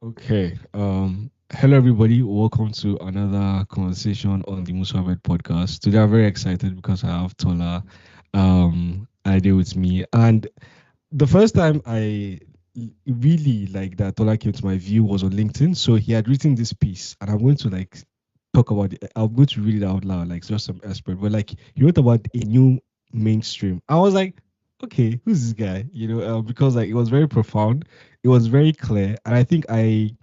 Okay. Hello everybody. Welcome to another conversation on the Musa podcast. Today I'm very excited because I have Tola, Alade with me. And the first time I really like that Tola came to my view was on LinkedIn. So he had written this piece, and I'm going to talk about it. I'm going to read it out loud, like just some expert. But like he wrote about a new mainstream. I was like, okay, who's this guy? Because like it was very profound, it was very clear, and I think I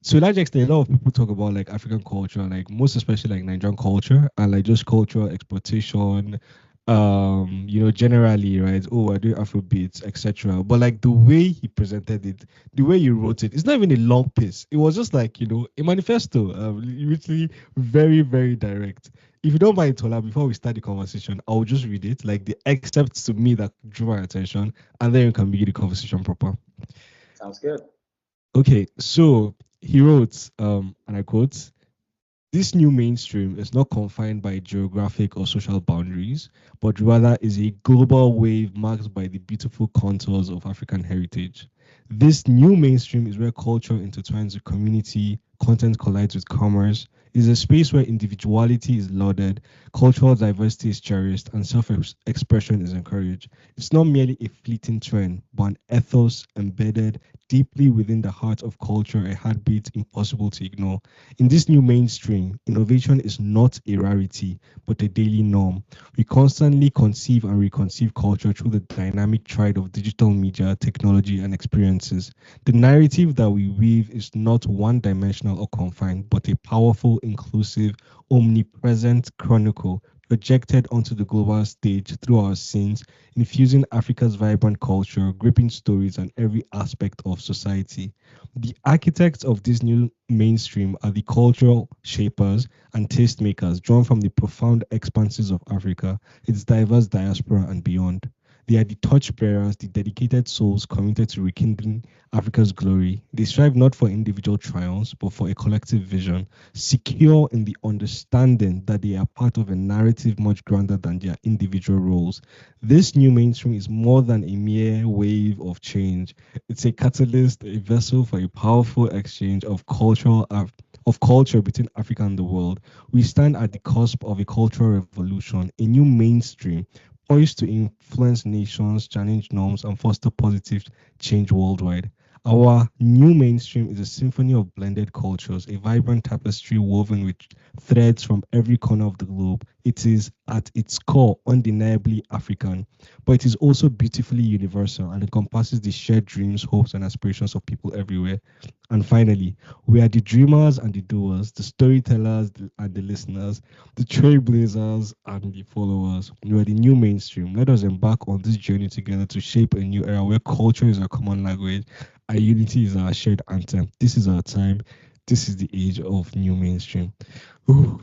to a large extent, a lot of people talk about like African culture, like most especially like Nigerian culture and like just cultural exploitation. Generally, right? Oh, I do Afrobeats, etc. But like the way he presented it, the way he wrote it, it's not even a long piece. It was just like a manifesto. Literally very, very direct. If you don't mind, Tola, before we start the conversation, I'll just read it, like the excerpts to me that drew my attention, and then you can begin the conversation proper. Sounds good. Okay, so he wrote, and I quote, this new mainstream is not confined by geographic or social boundaries, but rather is a global wave marked by the beautiful contours of African heritage. This new mainstream is where culture intertwines with community, content collides with commerce, is a space where individuality is lauded, cultural diversity is cherished, and self expression is encouraged. It's not merely a fleeting trend, but an ethos embedded deeply within the heart of culture, a heartbeat impossible to ignore. In this new mainstream, innovation is not a rarity, but a daily norm. We constantly conceive and reconceive culture through the dynamic trade of digital media, technology, and experiences. The narrative that we weave is not one dimensional or confined, but a powerful, inclusive, omnipresent chronicle projected onto the global stage through our scenes, infusing Africa's vibrant culture, gripping stories, and every aspect of society. The architects of this new mainstream are the cultural shapers and tastemakers drawn from the profound expanses of Africa, its diverse diaspora, and beyond. They are the torchbearers, the dedicated souls committed to rekindling Africa's glory. They strive not for individual triumphs, but for a collective vision, secure in the understanding that they are part of a narrative much grander than their individual roles. This new mainstream is more than a mere wave of change. It's a catalyst, a vessel for a powerful exchange of culture between Africa and the world. We stand at the cusp of a cultural revolution, a new mainstream poised to influence nations, challenge norms, and foster positive change worldwide. Our new mainstream is a symphony of blended cultures, a vibrant tapestry woven with threads from every corner of the globe. It is at its core undeniably African, but it is also beautifully universal and encompasses the shared dreams, hopes, and aspirations of people everywhere. And finally, we are the dreamers and the doers, the storytellers and the listeners, the trailblazers and the followers. We are the new mainstream. Let us embark on this journey together to shape a new era where culture is our common language and unity is our shared anthem. This is our time. This is the age of new mainstream. Ooh.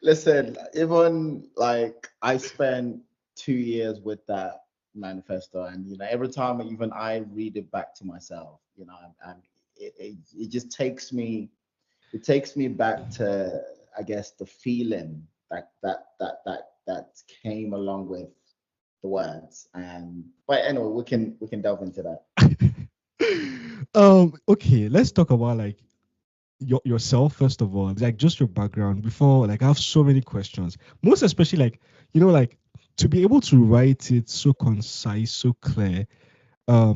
Listen, even like I spent 2 years with that manifesto, and every time even I read it back to myself, and it just takes me back to, I guess, the feeling that came along with the words. And but anyway, we can delve into that. Okay, let's talk about like yourself first of all, like just your background before like I have so many questions. Most especially like like to be able to write it so concise, so clear,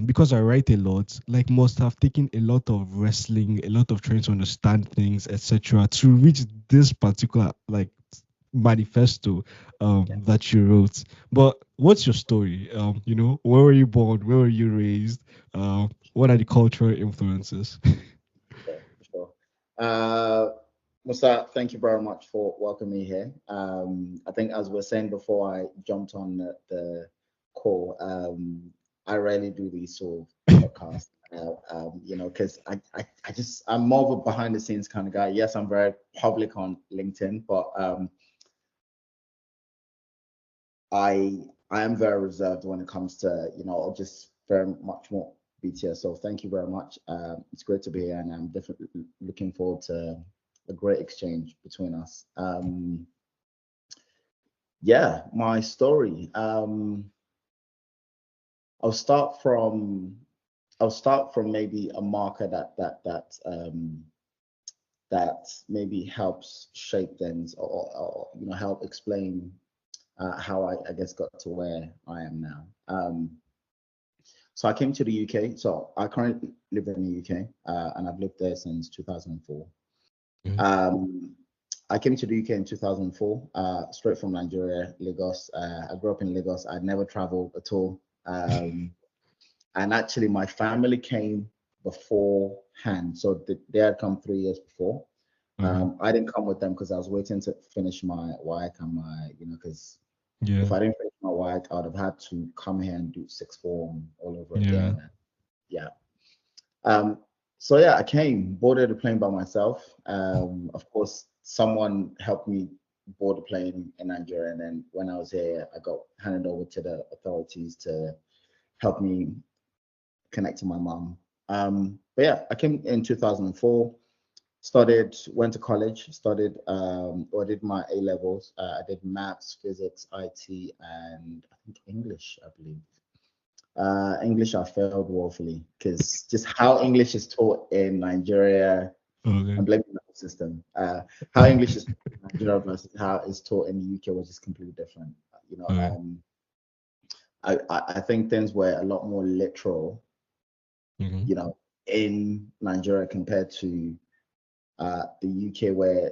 because I write a lot, like must have taken a lot of wrestling, a lot of trying to understand things, etc., to reach this particular like manifesto that you wrote. But what's your story? Where were you born? Where were you raised? What are the cultural influences? Sure, sure. Uh, Musa, thank you very much for welcoming me here. I think, as we are saying before I jumped on the call, I rarely do these sort of podcasts, because I'm more of a behind the scenes kind of guy. Yes, I'm very public on LinkedIn, but I am very reserved when it comes to, just very much more BTS. So thank you very much. It's great to be here, and I'm definitely looking forward to a great exchange between us. Yeah, my story. I'll start from I'll start from maybe a marker that maybe helps shape things, or help explain how I guess got to where I am now. So I came to the UK. So I currently live in the UK, and I've lived there since 2004. Okay. Um, I came to the UK in 2004, straight from Nigeria, Lagos. I grew up in Lagos. I'd never traveled at all. And actually, my family came beforehand. So they had come 3 years before. Okay. I didn't come with them because I was waiting to finish my WIC and because Yeah. if I didn't finish my WIC, I would have had to come here and do sixth form all over Yeah. again. And yeah. Um, so yeah, I came, boarded the plane by myself. Of course, someone helped me board the plane in Nigeria, and then when I was here, I got handed over to the authorities to help me connect to my mom. But yeah, I came in 2004, went to college, or did my A levels. I did maths, physics, IT, and I think English, I believe. English, I failed woefully because just how English is taught in Nigeria, Okay. I'm blaming the whole system. How English is taught in Nigeria versus how it's taught in the UK was just completely different. You know, Okay. I think things were a lot more literal, Mm-hmm. in Nigeria compared to the UK, where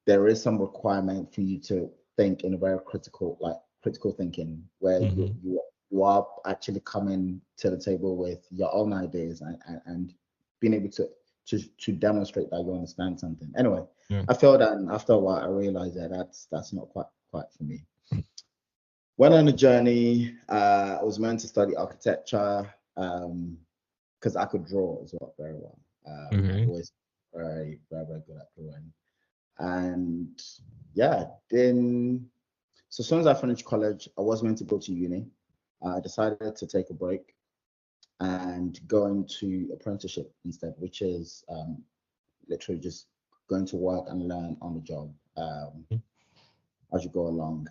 there is some requirement for you to think in a very critical thinking, where Mm-hmm. you are actually coming to the table with your own ideas, and being able to demonstrate that you understand something. Anyway, Yeah. I felt that, and after a while, I realized that that's not quite for me. Went on a journey. I was meant to study architecture, because I could draw as well very well. I've Okay. always very good at drawing. And yeah, then so as soon as I finished college, I was meant to go to uni. I decided to take a break and go into apprenticeship instead, which is literally just going to work and learn on the job, as you go along.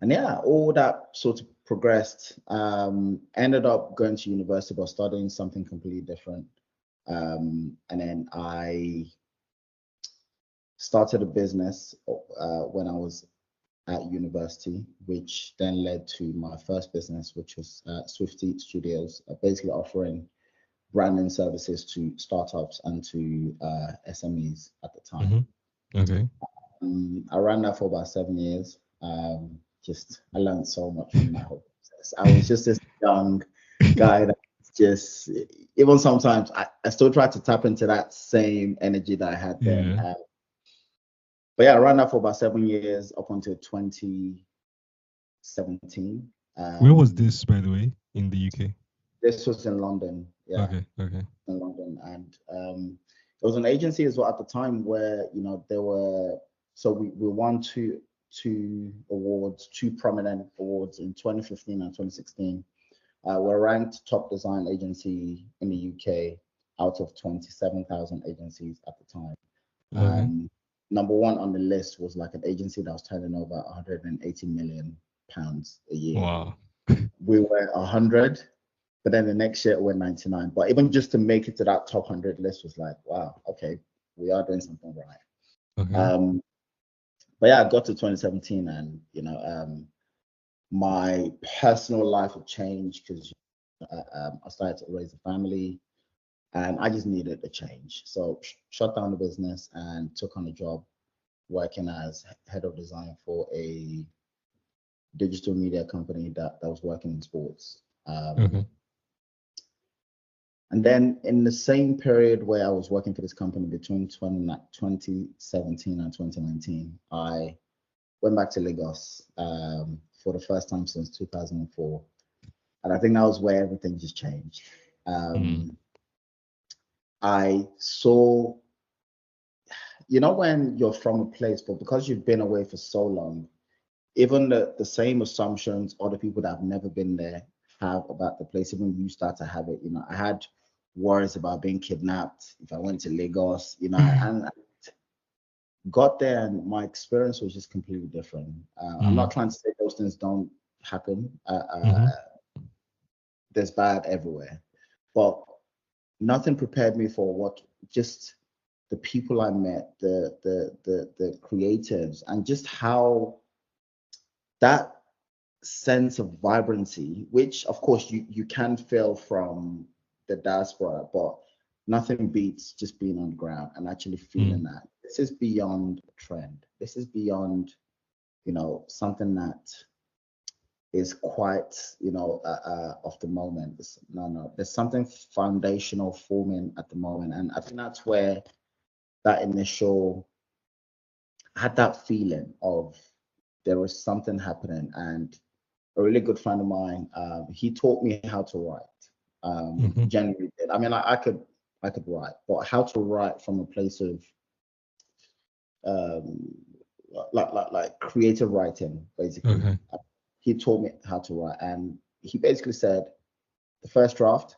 And yeah, all that sort of progressed. Ended up going to university, but studying something completely different. And then I started a business when I was at university, which then led to my first business, which was Swifty Studios, basically offering branding services to startups and to SMEs at the time. Mm-hmm. Okay. I ran that for about 7 years. Just I learned so much from that whole process. I was just this young guy that just even sometimes I still try to tap into that same energy that I had then. Yeah. But yeah, I ran that for about 7 years up until 2017. Where was Um, this, by the way, in the UK? this was in London, yeah, Okay. Okay. in London, and there was an agency as well at the time where there were so we won two prominent awards in 2015 and 2016. We're ranked top design agency in the UK out of 27,000 agencies at the time. Okay. Number one on the list was like an agency that was turning over 180 million pounds a year. Wow. We were 100, but then the next year we're 99. But even just to make it to that top 100 list was like, wow, okay, we are doing something right. Okay. Um, but yeah, I got to 2017, and my personal life had changed because I started to raise a family, and I just needed a change. So shut down the business and took on a job working as head of design for a digital media company that was working in sports. Okay. And then in the same period where I was working for this company between 2017 and 2019, I went back to Lagos for the first time since 2004. And I think that was where everything just changed. Mm. I saw, when you're from a place, but because you've been away for so long, even the same assumptions other people that have never been there have about the place, even you start to have it. I had worries about being kidnapped if I went to Lagos, and I got there and my experience was just completely different. I'm Mm. not trying to say those things don't happen, Mm-hmm. there's bad everywhere, but nothing prepared me for what just the people I met, the creatives, and just how that sense of vibrancy, which of course you can feel from the diaspora, but nothing beats just being on the ground and actually feeling that this is beyond a trend. This is beyond, something that is quite, of the moment. No, there's something foundational forming at the moment, and I think that's where that initial I had that feeling of there was something happening. And a really good friend of mine, he taught me how to write. Genuinely did. I mean, I could write, but how to write from a place of um, like creative writing, basically. Okay. He taught me how to write, and he basically said the first draft,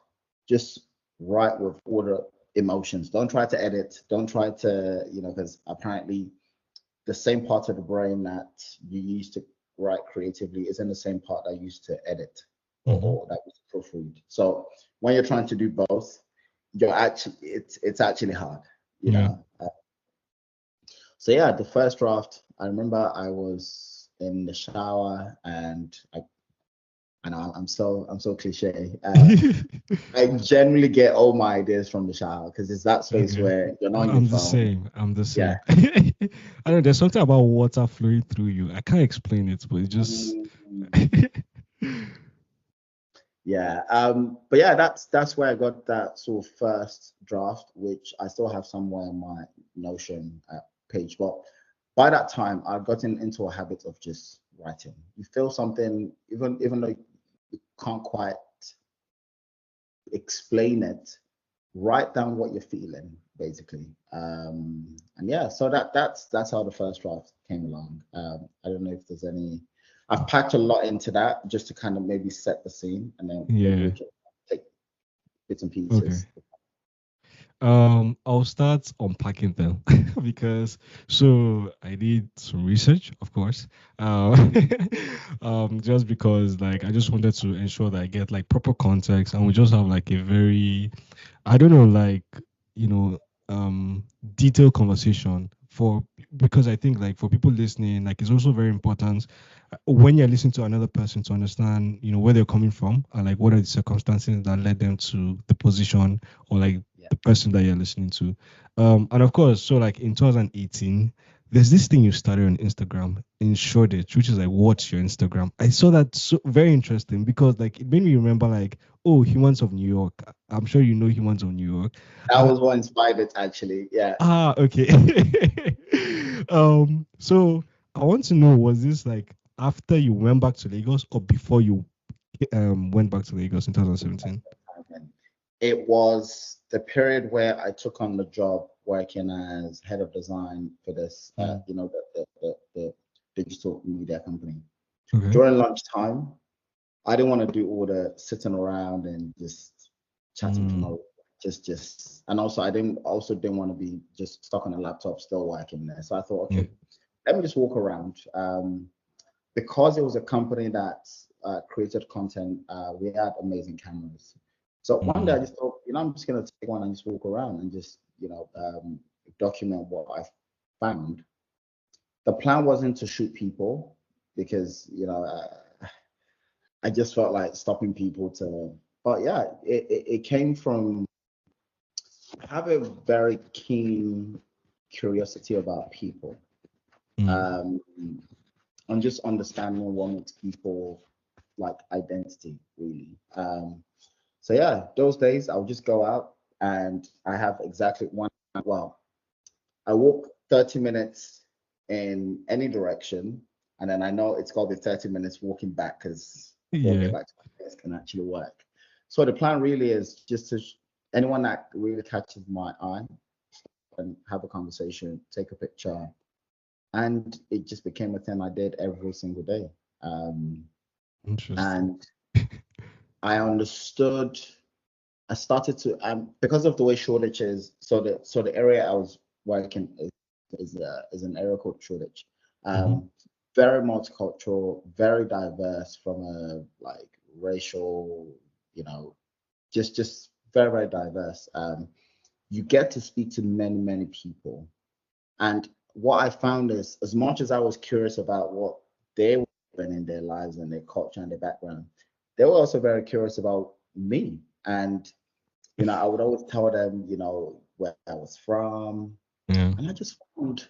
just write with all the emotions. Don't try to edit. Don't try to, because apparently the same part of the brain that you use to write creatively isn't the same part that you use to edit or that you proofread. So when you're trying to do both, it's actually hard, you Yeah. know. So yeah, the first draft, I remember I was in the shower and I'm so cliche. I generally get all my ideas from the shower because it's that space Okay. where you're not on your I'm the phone. same. I'm the Yeah. same. I know there's something about water flowing through you. I can't explain it, but it just Mm, yeah. But yeah, that's where I got that sort of first draft, which I still have somewhere on my Notion page. But by that time, I'd gotten into a habit of just writing. You feel something, even though you can't quite explain it, write down what you're feeling, basically. And yeah, so that's how the first draft came along. I don't know if there's any. I've packed a lot into that just to kind of maybe set the scene, and then maybe yeah. we can take bits and Okay. pieces. I'll start unpacking them because so I did some research, of course. Just because like I just wanted to ensure that I get like proper context and we just have like a very I don't know, like, you know, detailed conversation for because I think like for people listening, like it's also very important when you're listening to another person to understand, where they're coming from and like what are the circumstances that led them to the position or like Yeah, the person that you're listening to. And of course, so like in 2018, there's this thing you started on Instagram in Shoreditch, which is like, what's your Instagram? I saw that so very interesting because like it made me remember like, oh, Humans of New York. I'm sure you know Humans of New York. that And was what inspired it, actually. Yeah, okay. So I want to know, was this like after you went back to Lagos or before you went back to Lagos in 2017? and it was the period where I took on the job working as head of design for this, Mm. the digital media company. Okay. During lunchtime, I didn't want to do all the sitting around and just chatting to Mm. my and also I didn't want to be just stuck on a laptop still working there. So I thought, Yeah. okay, let me just walk around. Because it was a company that created content, we had amazing cameras. So one day I Mm. just thought, I'm just gonna take one and just walk around and just, document what I found. The plan wasn't to shoot people because, I just felt like stopping people to, but yeah, it came from I have a very keen curiosity about people, Mm. um, and just understanding what makes people like identity, really. So yeah, those days I'll just go out and I have exactly one. Well, I walk 30 minutes in any direction, and then I know it's got to be 30 minutes walking back because I've got to get Yeah. back to my desk and actually work. So the plan really is just to anyone that really catches my eye and have a conversation, take a picture, and it just became a thing I did every single day. Um, Interesting. and I understood. I started to because of the way Shoreditch is. So the area I was working is an area called Shoreditch. Mm-hmm. Um, Very multicultural, very diverse from a like racial, just very, very diverse. You get to speak to many, many people. And what I found is, as much as I was curious about what they were doing in their lives and their culture and their background, they were also very curious about me. And, I would always tell them, where I was from. Yeah. And I just found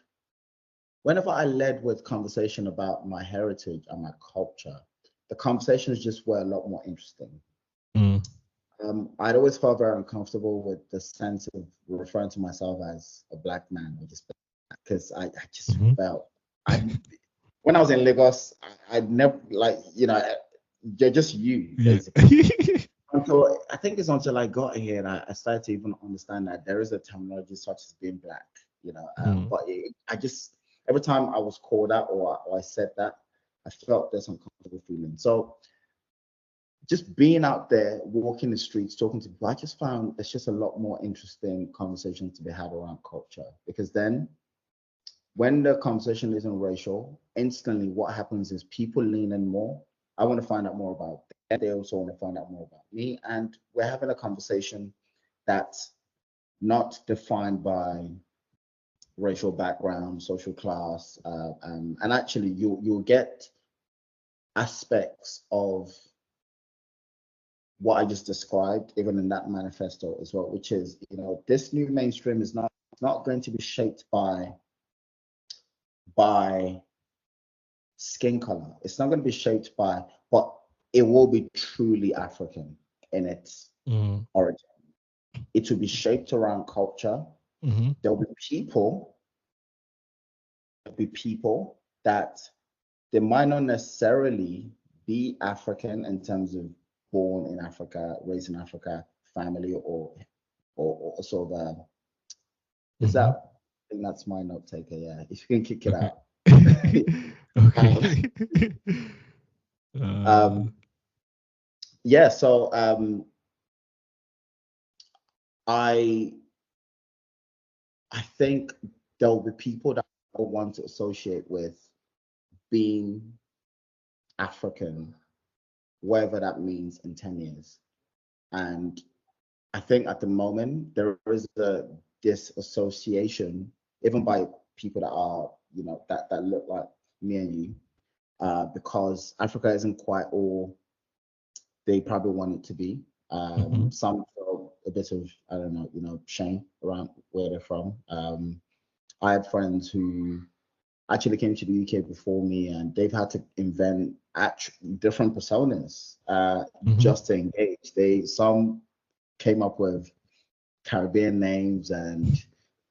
whenever I led with conversation about my heritage and my culture, the conversations just were a lot more interesting. Mm. I'd always felt very uncomfortable with the sense of referring to myself as a black man, or just because I just Mhm. felt when I was in Lagos, I'd never you're just you Yeah. basically. Until I think it's until I got here and I started to even understand that there is a terminology such as being black, Mm. but I just every time I was called out or I said that, I felt this uncomfortable feeling. So just being out there, walking the streets, talking to people, I just found it's just a lot more interesting conversations to be had around culture. Because then when the conversation isn't racial, instantly what happens is people lean in more. I want to find out more about them. They also want to find out more about me. And we're having a conversation that's not defined by racial background, social class, and actually you'll get aspects of what I just described, even in that manifesto as well, which is, this new mainstream is not going to be shaped by skin color. It's not going to be shaped by, but it will be truly African in its Mm. origin. It will be shaped around culture. Mhm. There'll be people that they might not necessarily be African in terms of born in Africa, raised in Africa, family, or sort of is that Mhm. I think that's my note taker, yeah. If you can kick it Okay. out. um, Okay. uh, um, yeah, so I I think there'll be people that will want to associate with being African, whatever that means in 10 years. And I think at the moment there is this association, even by people that are, that look like me and you, because Africa isn't quite all they probably want it to be. mhm. Some feel a bit of, I don't know, shame around where they're from. I had friends who actually came to the UK before me, and they've had to invent different personas Mhm. just to engage. Some came up with Caribbean names, and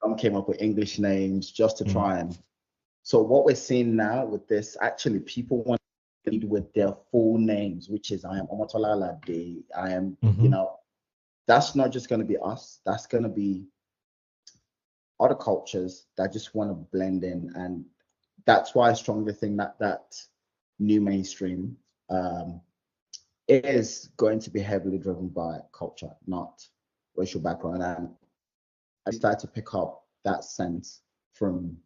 some came up with English names just to Mm. try and. So what we're seeing now with this, actually, people want to lead with their full names, which is I am Tola Alade. I am, Mhm. that's not just going to be us. That's going to be other cultures that just want to blend in, and that's why I strongly think that new mainstream um, is going to be heavily driven by culture, not racial background. And I started to pick up that sense from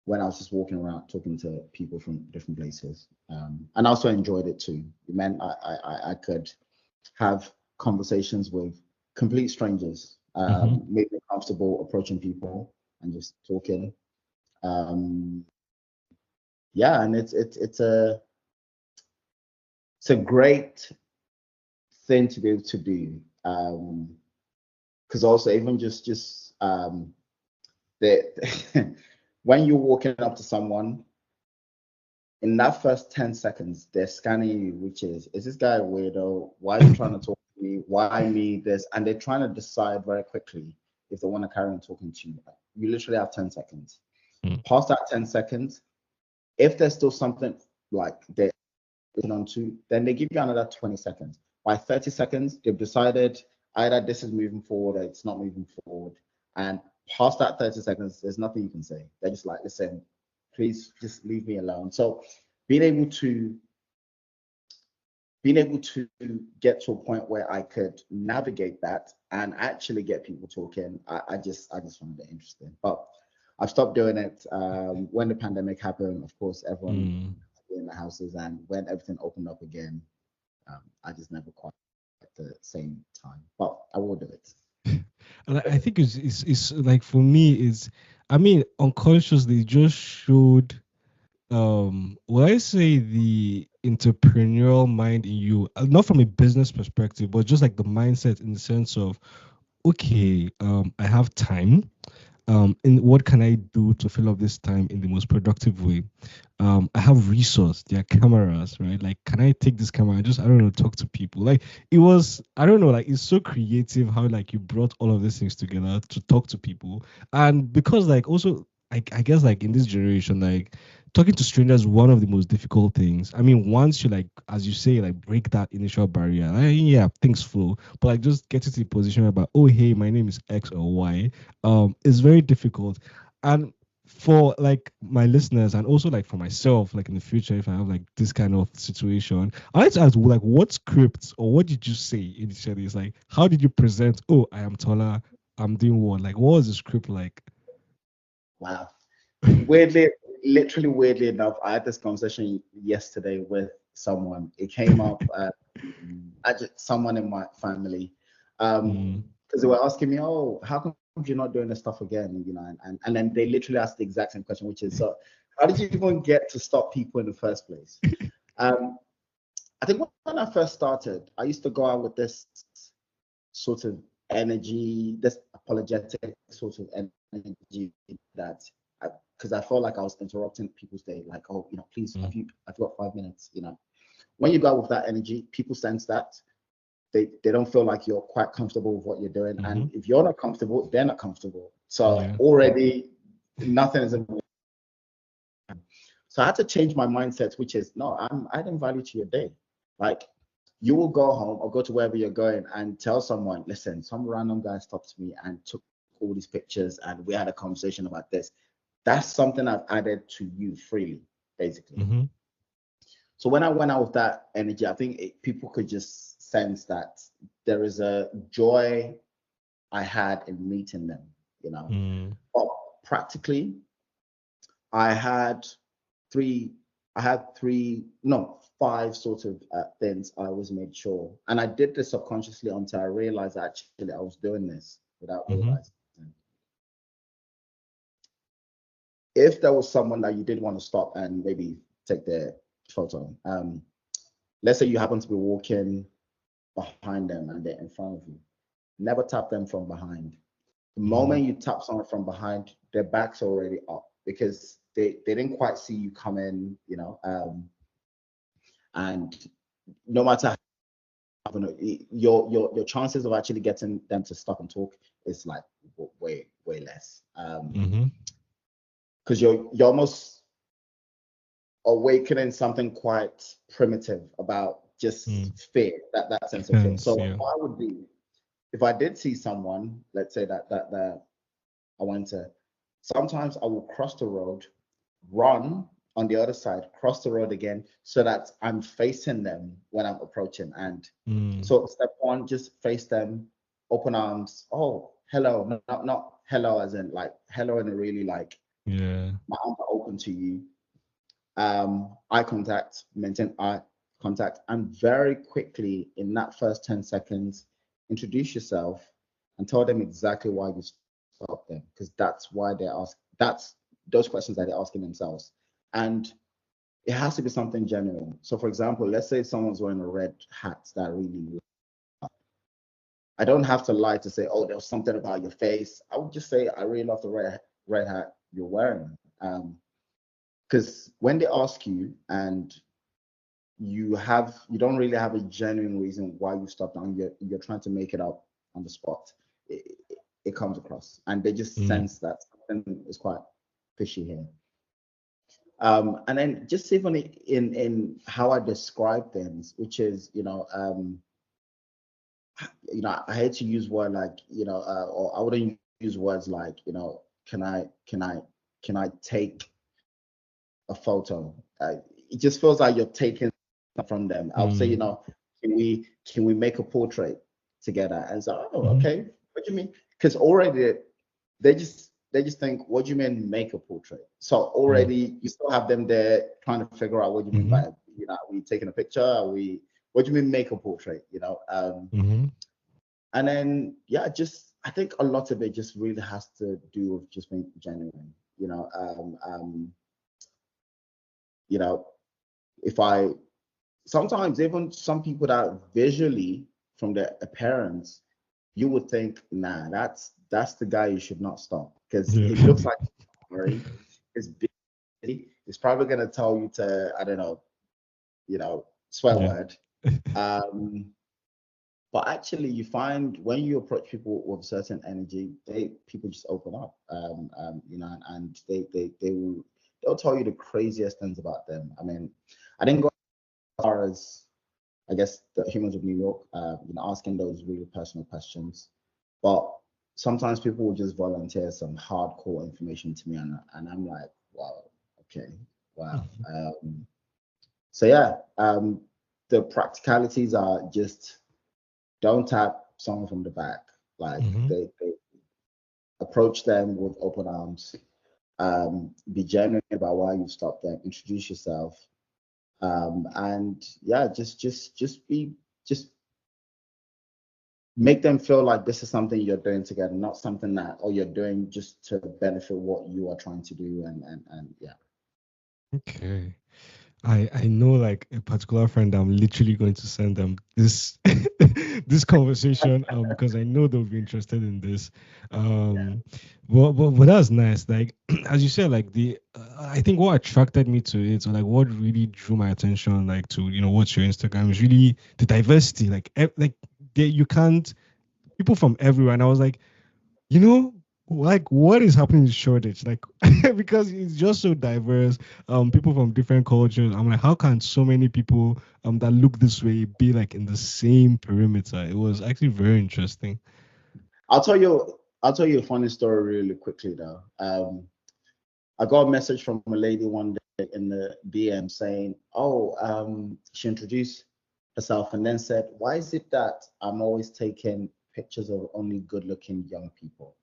when I was just walking around talking to people from different places. And I also enjoyed it too. It meant I could have conversations with complete strangers, Mhm. make me comfortable approaching people and just talking. Um, yeah, and it's a great thing to be able to do. Because also even just the when you're walking up to someone in that first 10 seconds, they're scanning you, which is this guy a weirdo? Why is he trying to talk to me? Why me this? And they're trying to decide very quickly if they want to carry on talking to you. You literally have 10 seconds. Mm. Past that 10 seconds, if there's still something like they're on to, then they give you another 20 seconds. By 30 seconds, they've decided either this is moving forward or it's not moving forward. And past that 30 seconds, there's nothing you can say. They're just like, listen, please just leave me alone. So being able to being able to get to a point where I could navigate that and actually get people talking, I just found it interesting. But I've stopped doing it. When the pandemic happened, of course, everyone Mm. in the houses, and when everything opened up again, I just never quite the same time, but I will do it. And I think it's like for me is, I mean, unconsciously just showed well, I say the entrepreneurial mind in you, not from a business perspective, but just like the mindset in the sense of, okay, I have time, and what can I do to fill up this time in the most productive way? I have resource, there are cameras, right? Like, can I take this camera and just, I don't know, talk to people? Like, it was, I don't know, like, it's so creative how, like, you brought all of these things together to talk to people. And because, like, also, I guess, like, in this generation, like, talking to strangers is one of the most difficult things. I mean, once you, like, as you say, like, break that initial barrier, yeah, things flow. But, like, just get to the position about, oh, hey, my name is X or Y, is very difficult. And for like my listeners and also like for myself, like in the future, if I have like this kind of situation, I like to ask, like, what scripts or what did you say initially? It's like, how did you present? Oh, I am Tola, I'm doing what? Like, what was the script like? Wow. Weirdly, literally weirdly enough, I had this conversation yesterday with someone. It came up, I just someone in my family, Mm, because they were asking me, "Oh, how come you're not doing this stuff again?" You know, and then they literally asked the exact same question, which is, "So, how did you even get to stop people in the first place?" Um, I think when I first started, I used to go out with this sort of energy, this apologetic sort of energy that, because I felt like I was interrupting people's day, like, oh, you know, please, mm, have you got 5 minutes? You know, when you go out with that energy, people sense that they don't feel like you're quite comfortable with what you're doing, mm-hmm. and if you're not comfortable, they're not comfortable. So Yeah. already nothing is. So I had to change my mindset, which is no, I'm adding value to your day. Like you will go home or go to wherever you're going and tell someone, listen, some random guy stopped me and took all these pictures and we had a conversation about this. That's something I've added to you freely, basically. Mm-hmm. So when I went out with that energy, I think people could just sense that there is a joy I had in meeting them, you know. Mm, But practically, I had three, no, five sort of things I always made sure. And I did this subconsciously until I realized actually I was doing this without mm-hmm. realizing. If there was someone that you did want to stop and maybe take their photo, let's say you happen to be walking behind them and they're in front of you, never tap them from behind. The Mm, moment you tap someone from behind, their back's already up because they didn't quite see you come in, you know. And no matter how, your chances of actually getting them to stop and talk is like way less. mm-hmm. Because you're almost awakening something quite primitive about Mm. just fear, that sense of fear. Defense, So yeah. what I would do if I did see someone, let's say that I went to, sometimes I will cross the road, run on the other side, cross the road again, so that I'm facing them when I'm approaching. And Mm, so step one, just face them, open arms. Oh, hello, not hello as in like hello in a really like yeah. my arms are open to you. Eye contact, maintain eye contact, and very quickly in that first 10 seconds, introduce yourself and tell them exactly why you stopped them, because that's why they're asking, that's those questions that they're asking themselves. And it has to be something genuine. So, for example, let's say someone's wearing a red hat that I really, I don't have to lie to say, oh, there was something about your face. I would just say, I really love the red hat you're wearing. Because when they ask you and you don't really have a genuine reason why you stopped and you're trying to make it up on the spot, it comes across and they just Mm, sense that something is quite fishy here. And then just even in how I describe things, which is, I hate to use word like, or I wouldn't use words like, can I can I can I take a photo? It just feels like you're taking from them. I'll say, mm, can we make a portrait together? And so, oh, mm-hmm. okay. What do you mean? Because already they just think, what do you mean make a portrait? So Mm, already you still have them there trying to figure out what you mean mm-hmm. by, are we taking a picture? Are we what do you mean make a portrait? Mm-hmm. And then yeah, just I think a lot of it just really has to do with just being genuine. You know, if I sometimes even some people that visually from their appearance, you would think, nah, that's the guy you should not stop because Yeah. he looks like Murray. He's busy. He's probably gonna tell you to, I don't know, swear Yeah. word. Um, but actually, you find when you approach people with certain energy, people just open up. And they'll tell you the craziest things about them. I mean, I didn't go as far as I guess the humans of New York, asking those really personal questions. But sometimes people will just volunteer some hardcore information to me, and I'm like, wow, okay, wow. So yeah, the practicalities are just don't tap someone from the back. Like Mm-hmm. they approach them with open arms. Be genuine about why you stopped them. Introduce yourself. And yeah, just make them feel like this is something you're doing together, not something that or you're doing just to benefit what you are trying to do. And yeah. Okay. I know like a particular friend I'm literally going to send them this this conversation because I know they'll be interested in this. Um but that's nice. Like as you said, like the I think what attracted me to it or like what really drew my attention like to what's your Instagram is really the diversity. Like like you can't people from everywhere. And I was like, you know, like what is happening in Shoreditch? Like because it's just so diverse. People from different cultures. I'm like, how can so many people that look this way be like in the same perimeter? It was actually very interesting. I'll tell you a funny story really quickly though. I got a message from a lady one day in the DM saying, "Oh, she introduced herself and then said, why is it that I'm always taking pictures of only good-looking young people?"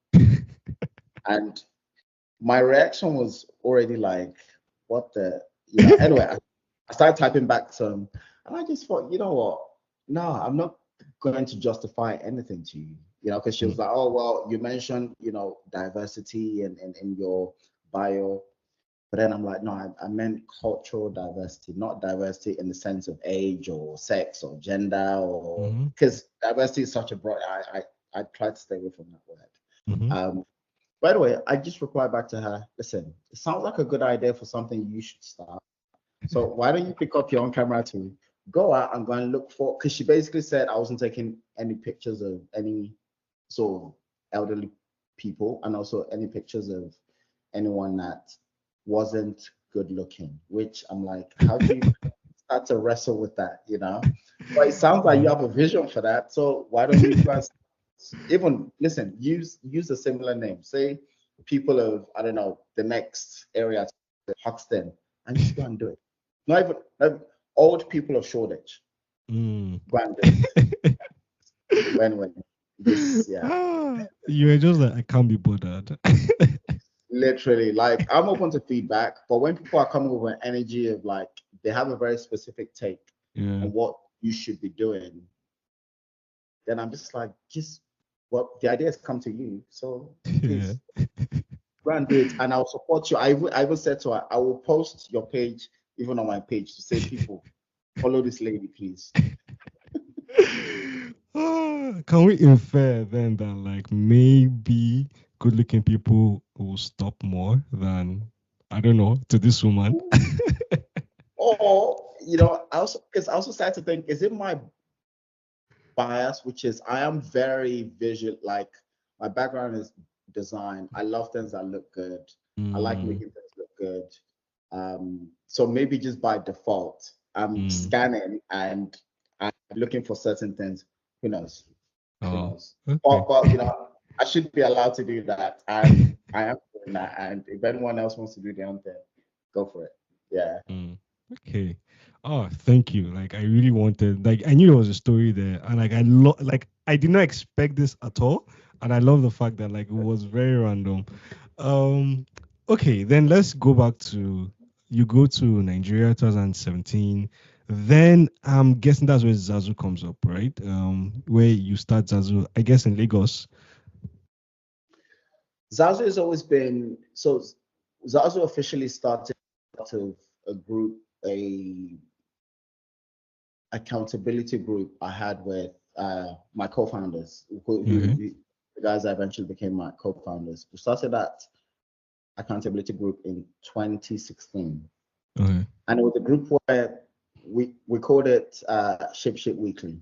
And my reaction was already like, "What the?" Anyway, I started typing back some, and I just thought, you know what? No, I'm not going to justify anything to you. Because she Mm, was like, "Oh, well, you mentioned, diversity in your bio." But then I'm like, no, I meant cultural diversity, not diversity in the sense of age or sex or gender, or mm-hmm, because diversity is such a broad. I try to stay away from that word. mm-hmm. Um, by the way, I just replied back to her. Listen, it sounds like a good idea for something you should start. So why don't you pick up your own camera to go out and go and look for? Because she basically said I wasn't taking any pictures of any sort of elderly people, and also any pictures of anyone that wasn't good looking, which I'm like, how do you start to wrestle with that? But it sounds like you Yeah. have a vision for that. So why don't you guys even listen, use a similar name. Say people of, I don't know, the next area, Hoxton, and just go and do it. Not even old people of Shoreditch. Mm. Go and do it. When just yeah. You were just like, I can't be bothered. Literally, like I'm open to feedback, but when people are coming with an energy of like they have a very specific take Yeah. on what you should be doing, then I'm just like, just what the ideas come to you. So Yeah. please go and do it, and I'll support you. I even said to her, I will post your page even on my page to say, people, follow this lady, please. Can we infer then that like maybe good looking people will stop more than I don't know to this woman? Or I also started to think, is it my bias, which is I am very visual. Like my background is design. I love things that look good. I like Mm, making things look good. So maybe just by default, I'm mm. scanning and I'm looking for certain things. Who knows? Who Oh, knows? okay. But I should be allowed to do that, and I am doing that. And if anyone else wants to do their own thing, go for it. Yeah. Mm, okay. Oh, thank you. Like I really wanted like I knew there was a story there and like like I did not expect this at all. And I love the fact that like it was very random. Okay, then let's go back to you go to Nigeria 2017. Then I'm guessing that's where Zazu comes up, right? Where you start Zazu, I guess in Lagos. Zazu has always been so. Zazu officially started out of a group, a accountability group I had with my co-founders, Okay. the guys that eventually became my co-founders. We started that accountability group in 2016, Okay. and it was a group where we called it Ship Shit Weekly.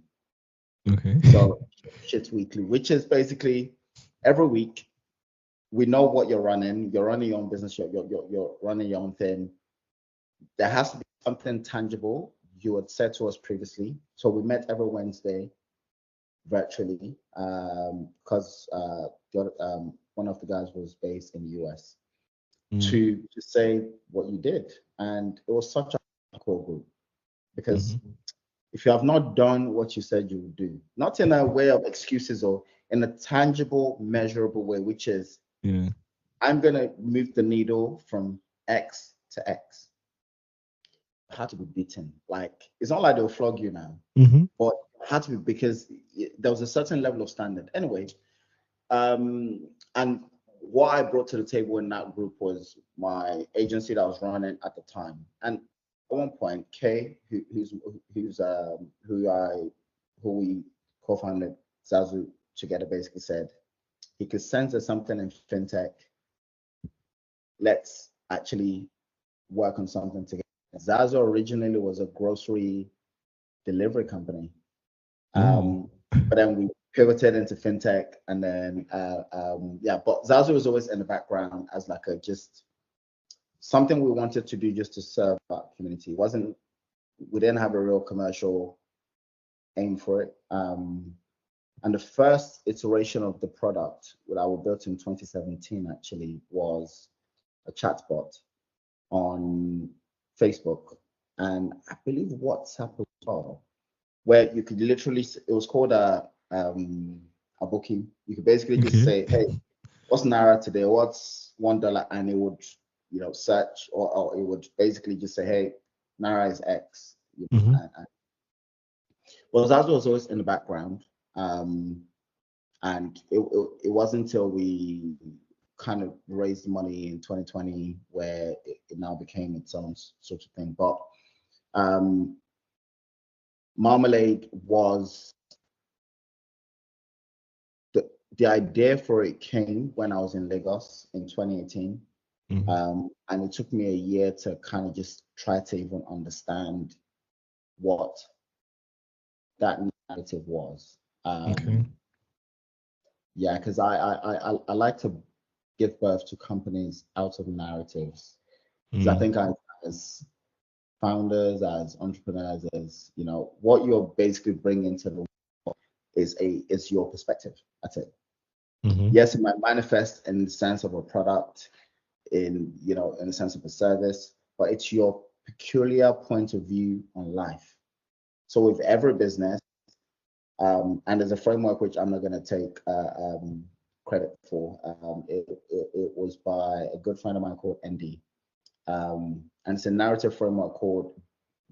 Okay. So Shit Weekly, which is basically every week we know what you're running. You're running your own business. You're running your own thing. There has to be something tangible you had said to us previously. So we met every Wednesday virtually because one of the guys was based in the US Mm, to say what you did. And it was such a cool group because mhm. if you have not done what you said you would do, not in a way of excuses or in a tangible, measurable way, which is Yeah. I'm going to move the needle from X to X. Had to be beaten. Like, it's not like they'll flog you now, Mhm. but had to be because there was a certain level of standard. Anyway, and what I brought to the table in that group was my agency that I was running at the time. And at one point, Kay, who we co-founded Zazu together, basically said he could sense there's something in fintech. Let's actually work on something together. Zazu originally was a grocery delivery company. Oh. But then we pivoted into fintech, and then yeah. But Zazu was always in the background as like a just something we wanted to do just to serve our community. It wasn't We didn't have a real commercial aim for it. And the first iteration of the product that we built in 2017 actually was a chatbot on Facebook, and I believe WhatsApp as well, where you could literally, it was called a booking. You could basically just Okay. say, hey, what's Naira today? What's $1? And it would, search, or it would basically just say, hey, Naira is X. Mhm. Well, that was always in the background. Um, and it wasn't until we kind of raised money in 2020 where it now became its own sort of thing. But um, Marmalade was the idea for it came when I was in Lagos in 2018. Mhm. And it took me a year to kind of just try to even understand what that narrative was. Okay. Yeah, because I like to give birth to companies out of narratives. Because I Mm. think as founders, as entrepreneurs, as what you're basically bringing to the world is your perspective. That's it. Mhm. Yes, it might manifest in the sense of a product, in the sense of a service, but it's your peculiar point of view on life. So with every business, and there's a framework which I'm not going to take credit for. It was by a good friend of mine called Andy, and it's a narrative framework called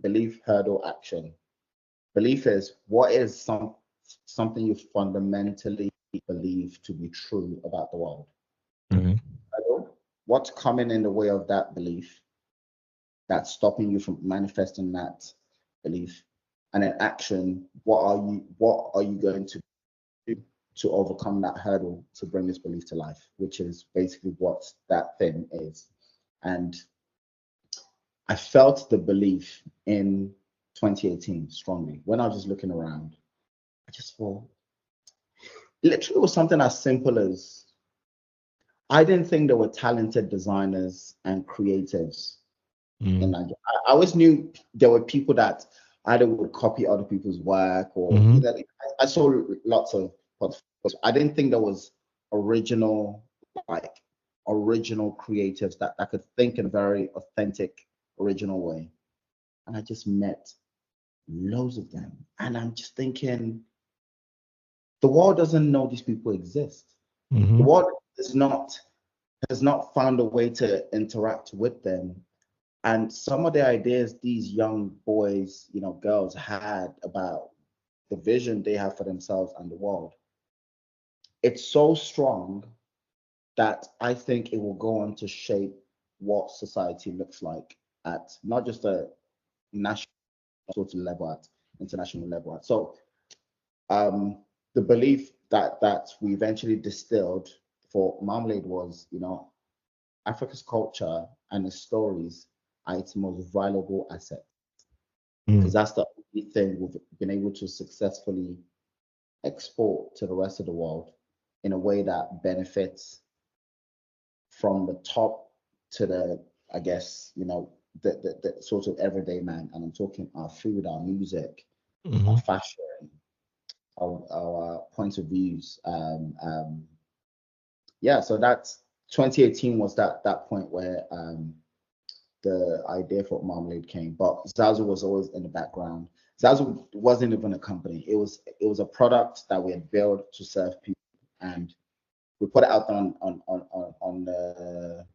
Belief, Hurdle, Action. Belief is what is something you fundamentally believe to be true about the world. Okay. Hurdle, what's coming in the way of that belief that's stopping you from manifesting that belief, and then action. What are you going to do to overcome that hurdle to bring this belief to life, which is basically what that thing is. And I felt the belief in 2018 strongly. When I was just looking around, I just thought, literally, it was something as simple as I didn't think there were talented designers and creatives in Mm. Nigeria. I always knew there were people that either would copy other people's work, or Mhm. I saw lots of portfolios. I didn't think there was original, like original creatives that could think in a very authentic, original way. And I just met loads of them. And I'm just thinking, the world doesn't know these people exist. The Mhm. world has not found a way to interact with them And some of the ideas these young boys, girls had about the vision they have for themselves and the world, it's so strong that I think it will go on to shape what society looks like at not just a national sort of level, at international level. So the belief that we eventually distilled for Marmalade was, Africa's culture and its stories are its most valuable asset, because Mm. that's the only thing we've been able to successfully export to the rest of the world in a way that benefits from the top to the, I guess, the sort of everyday man. And I'm talking our food, our music, our Mm-hmm. fashion, our points of views. Yeah, so that's 2018 was that point where the idea for Marmalade came, but Zazu was always in the background. Zazu wasn't even a company. It was a product that we had built to serve people, and we put it out on the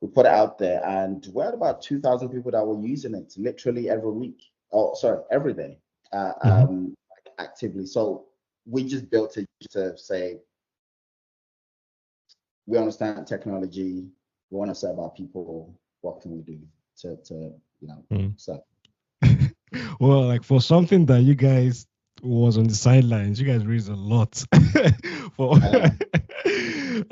we put it out there, and we had about 2,000 people that were using it literally every week. Oh, sorry, every day, Mm-hmm. actively. So we just built it to say we understand technology, we want to serve our people. What can we do to Mm. serve? Well, like for something that you guys was on the sidelines, you guys raised a lot for I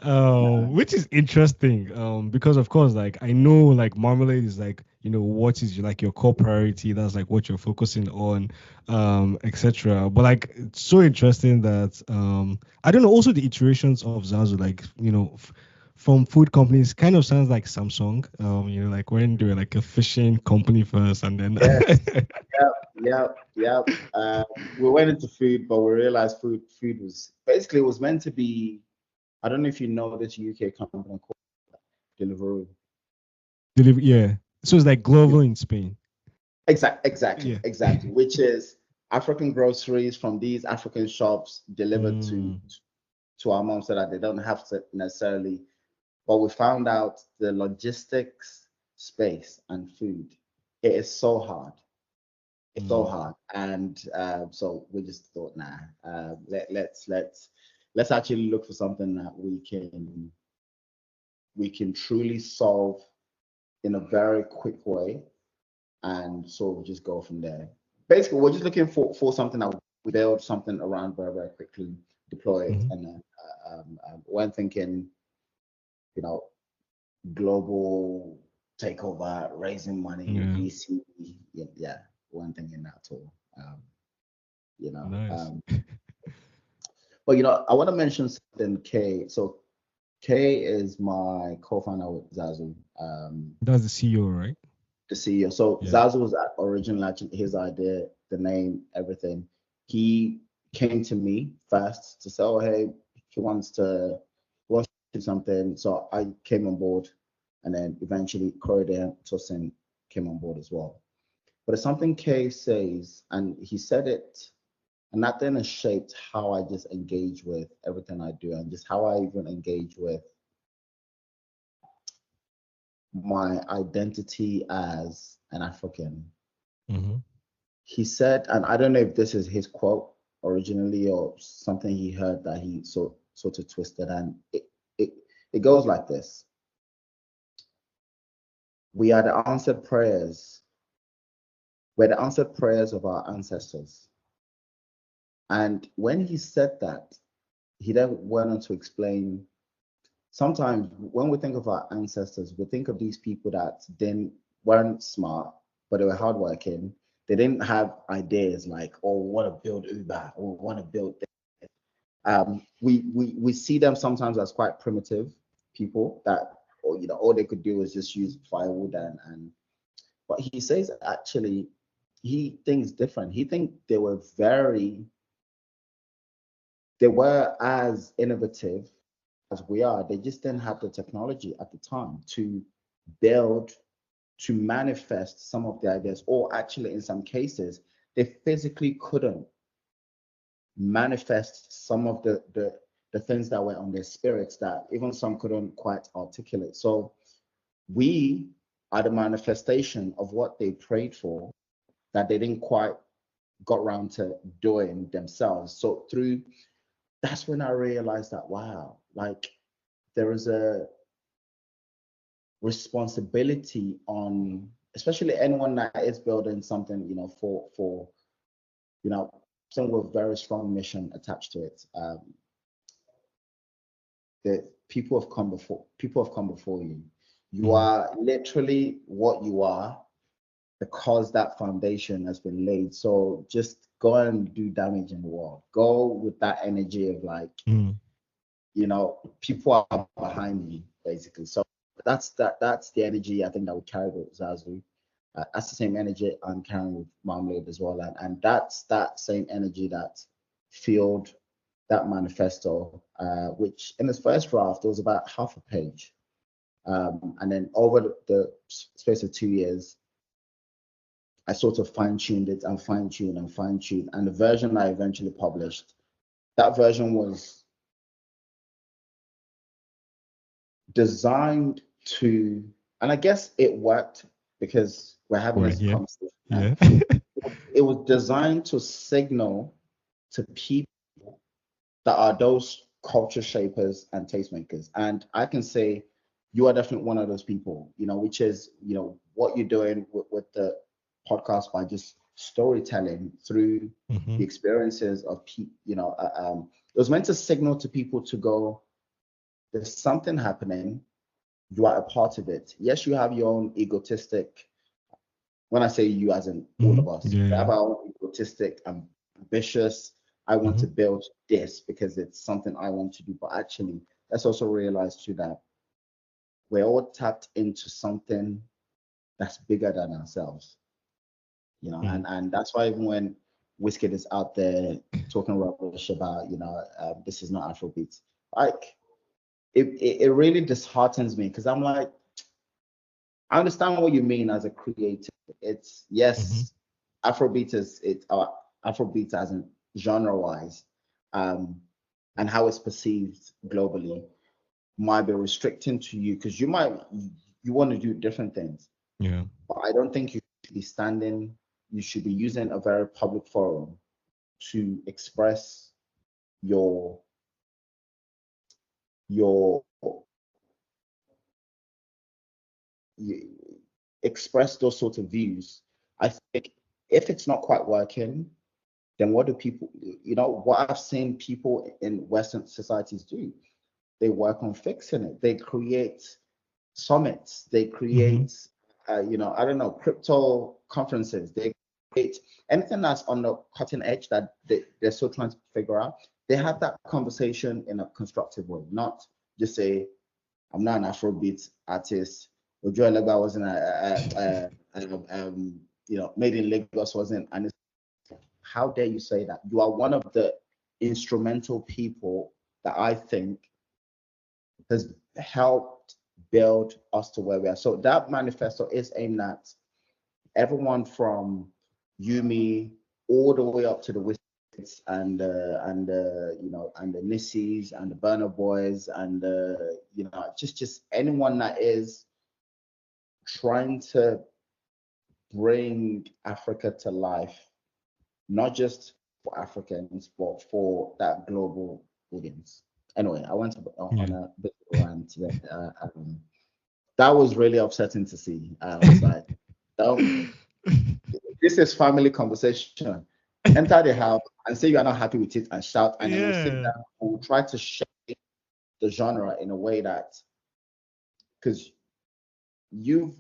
know. which is interesting. Because of course, like I know like Marmalade is like, what is like your core priority, that's like what you're focusing on, etc. But like it's so interesting that I don't know, also the iterations of Zazu, like, from food companies kind of sounds like Samsung, like when they were like a fishing company first and then Yes. Yep. Yep. Yep. We went into food, but we realized food was basically, it was meant to be. I don't know if you know this UK company called Deliveroo. deliver, yeah. So it's like Glovo in Spain. Exactly, Yeah. exactly. Which is African groceries from these African shops delivered to Mm, to our mom, so that they don't have to necessarily. But we found out the logistics space and food. It is so hard. It's so mm, hard, and so we just thought, nah, let's actually look for something that we can truly solve in a very quick way, and so we'll just go from there. Basically, we're just looking for something that we build something around very, very quickly, deploy it, mhm. and then when thinking, you know, global takeover, raising money, Yeah. VC, yeah, yeah, one thing in that at all. Um, you know, Nice. um, but I want to mention something. K. So K is my co-founder with Zazu. That's the CEO, right? The CEO. So Yeah. Zazu was originally actually his idea, the name, everything. He came to me first to say, "Oh, hey, he wants to do something." So I came on board, and then eventually Corridor and Tosin came on board as well. But it's something Kay says, and he said it, and that then has shaped how I just engage with everything I do, and just how I even engage with my identity as an African. Hmm. He said, and I don't know if this is his quote originally or something he heard that he sort of twisted, and it, it goes like this: We are the answered prayers. We're the answered prayers of our ancestors. And when he said that, he then went on to explain. Sometimes when we think of our ancestors, we think of these people that then weren't smart, but they were hardworking. They didn't have ideas like, oh, we want to build Uber, or we want to build this. We see them sometimes as quite primitive people that, or all they could do was just use firewood, and but he says actually he thinks different. He thinks they were as innovative as we are. They just didn't have the technology at the time to build, to manifest some of the ideas, or actually, in some cases, they physically couldn't manifest some of the things that were on their spirits that even some couldn't quite articulate. So we are the manifestation of what they prayed for that they didn't quite got around to doing themselves. So through that's when I realized that wow, like there is a responsibility on especially anyone that is building something, for you know, some with very strong mission attached to it. That people have come before you. You Mm. are literally what you are because that foundation has been laid. So just go and do damage in the world. Go with that energy of like, Mm. people are behind me, basically. So that's the energy I think that we carry with Zazu. That's the same energy I'm carrying with Marmalade as well. And that's that same energy that fueled that manifesto, which in its first draft, it was about half a page. And then over the space of 2 years, I sort of fine tuned it and fine tuned and fine tuned. And the version I eventually published, that version was designed to, and I guess it worked because we're having We're this here. conversation now. Yeah. It was designed to signal to people that are those culture shapers and tastemakers. And I can say you are definitely one of those people, which is, what you're doing with the podcast by just storytelling through Mm-hmm. the experiences of people, it was meant to signal to people to go, there's something happening, you are a part of it. Yes, you have your own egotistic, when I say you as in all Mm-hmm. of us, we Yeah. have our own egotistic, ambitious, I want Mm-hmm. to build this because it's something I want to do. But actually, let's also realize too that we're all tapped into something that's bigger than ourselves, Mm. and that's why even when Wizkid is out there talking rubbish about, this is not Afrobeat, like it really disheartens me because I'm like, I understand what you mean as a creative. It's Mm-hmm. yes, Afrobeat is it Afrobeat as in genre wise, um, and how it's perceived globally might be restricting to you because you want to do different things. Yeah. But I don't think you should be standing. You should be using a very public forum to express your your you express those sorts of views. I think if it's not quite working, then what do people, what I've seen people in Western societies do? They work on fixing it. They create summits. They Mm-hmm. create, I don't know, crypto conferences. They create anything that's on the cutting edge that they're still trying to figure out. They have that conversation in a constructive way, not just say, I'm not an Afrobeat artist. Ojo Elegba wasn't made in Lagos wasn't, and how dare you say that? You are one of the instrumental people that I think has helped build us to where we are. So that manifesto is aimed at everyone from Yumi all the way up to the Wizards and the Nissies and the Burner Boys and just anyone that is trying to bring Africa to life, not just for Africans, but for that global audience. Anyway, I went Yeah. on a bit of a rant there. That was really upsetting to see. I was like, don't, this is family conversation. Enter the house and say you are not happy with it and shout, and then we'll sit Yeah. down. We'll try to shape the genre in a way that, because you've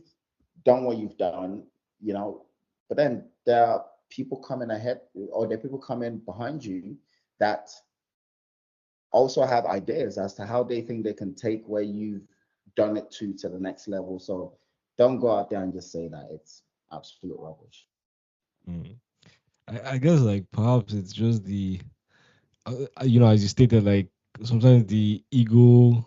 done what you've done, you know, but then there are people coming ahead or there are people coming behind you that also have ideas as to how they think they can take where you've done it to the next level. So don't go out there and just say that it's absolute rubbish. Mm. I guess like perhaps it's just the as you stated, like sometimes the ego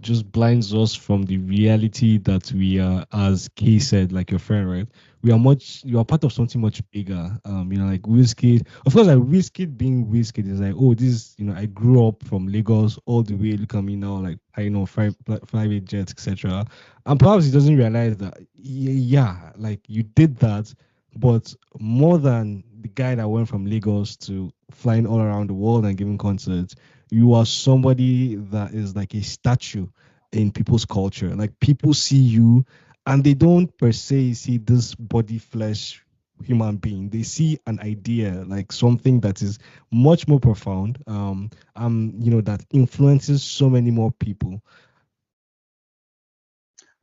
just blinds us from the reality that we are, as Kay said, like your friend, right? You are part of something much bigger. Like Wizkid. Of course, like Wizkid being Wizkid is like, oh, this, I grew up from Lagos all the way. Look at me now, like I know private jets, etc. And perhaps he doesn't realize that, yeah, like you did that, but more than the guy that went from Lagos to flying all around the world and giving concerts, you are somebody that is like a statue in people's culture. Like people see you and they don't per se see this body flesh human being. They see an idea, like something that is much more profound, that influences so many more people.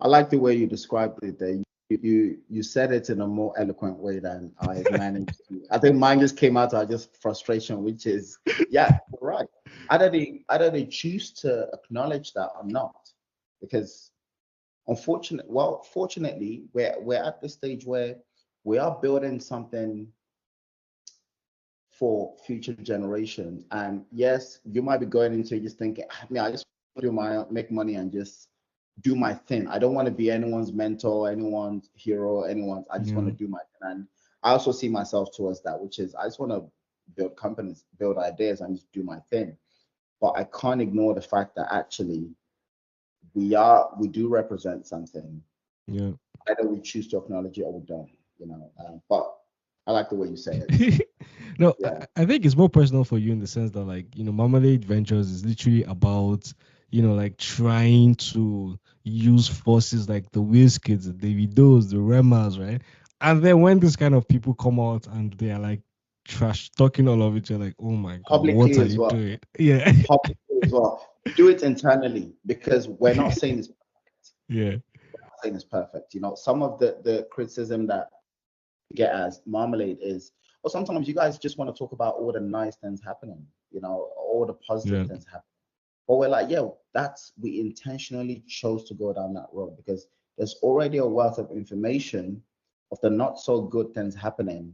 I like the way you described it there. You said it in a more eloquent way than I've managed to. I think mine just came out of just frustration, which is, yeah, you're right. Either they choose to acknowledge that or not, because fortunately, we're at the stage where we are building something for future generations. And yes, you might be going into it just thinking, I just want to make money and just do my thing. I don't want to be anyone's mentor, anyone's hero, anyone's. I just want Yeah, to do my thing. And I also see myself towards that, which is I just want to build companies, build ideas, and just do my thing. But I can't ignore the fact that actually we do represent something. yeah. Either we choose to acknowledge it or we don't. But I like the way you say it. No, I, Yeah. I think it's more personal for you in the sense that, like, Marmalade Ventures is literally about, like trying to use forces like the Wizkids, the Davidos, the Remas, right? And then when this kind of people come out and they are like trash talking all of it, you're like, oh my God, what Publicly are as you well. doing? Yeah. Publicly as well. Do it internally because we're not saying Yeah. it's perfect. Some of the criticism that we get as Marmalade is, or sometimes you guys just want to talk about all the nice things happening, all the positive Yeah. things happening. But we're like, yeah, we intentionally chose to go down that road because there's already a wealth of information of the not so good things happening.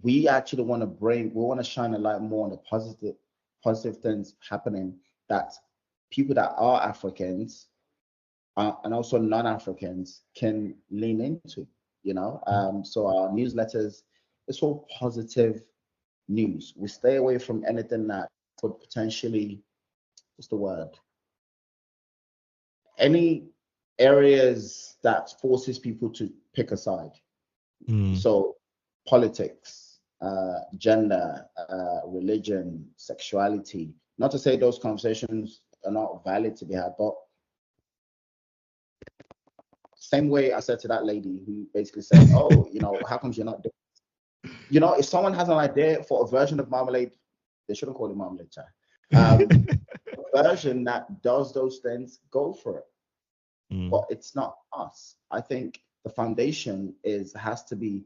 We actually we want to shine a light more on the positive things happening that people that are Africans and also non-Africans can lean into, so our newsletters, it's all positive news. We stay away from anything that could potentially, what's the word? Any areas that forces people to pick a side. Mm. So politics, gender, religion, sexuality. Not to say those conversations are not valid to be had, but same way I said to that lady who basically said, "Oh, how comes you're not doing?" If someone has an idea for a version of Marmalade, they shouldn't call it Marmalade Chai. A version that does those things, go for it. Mm. But it's not us. I think the foundation has to be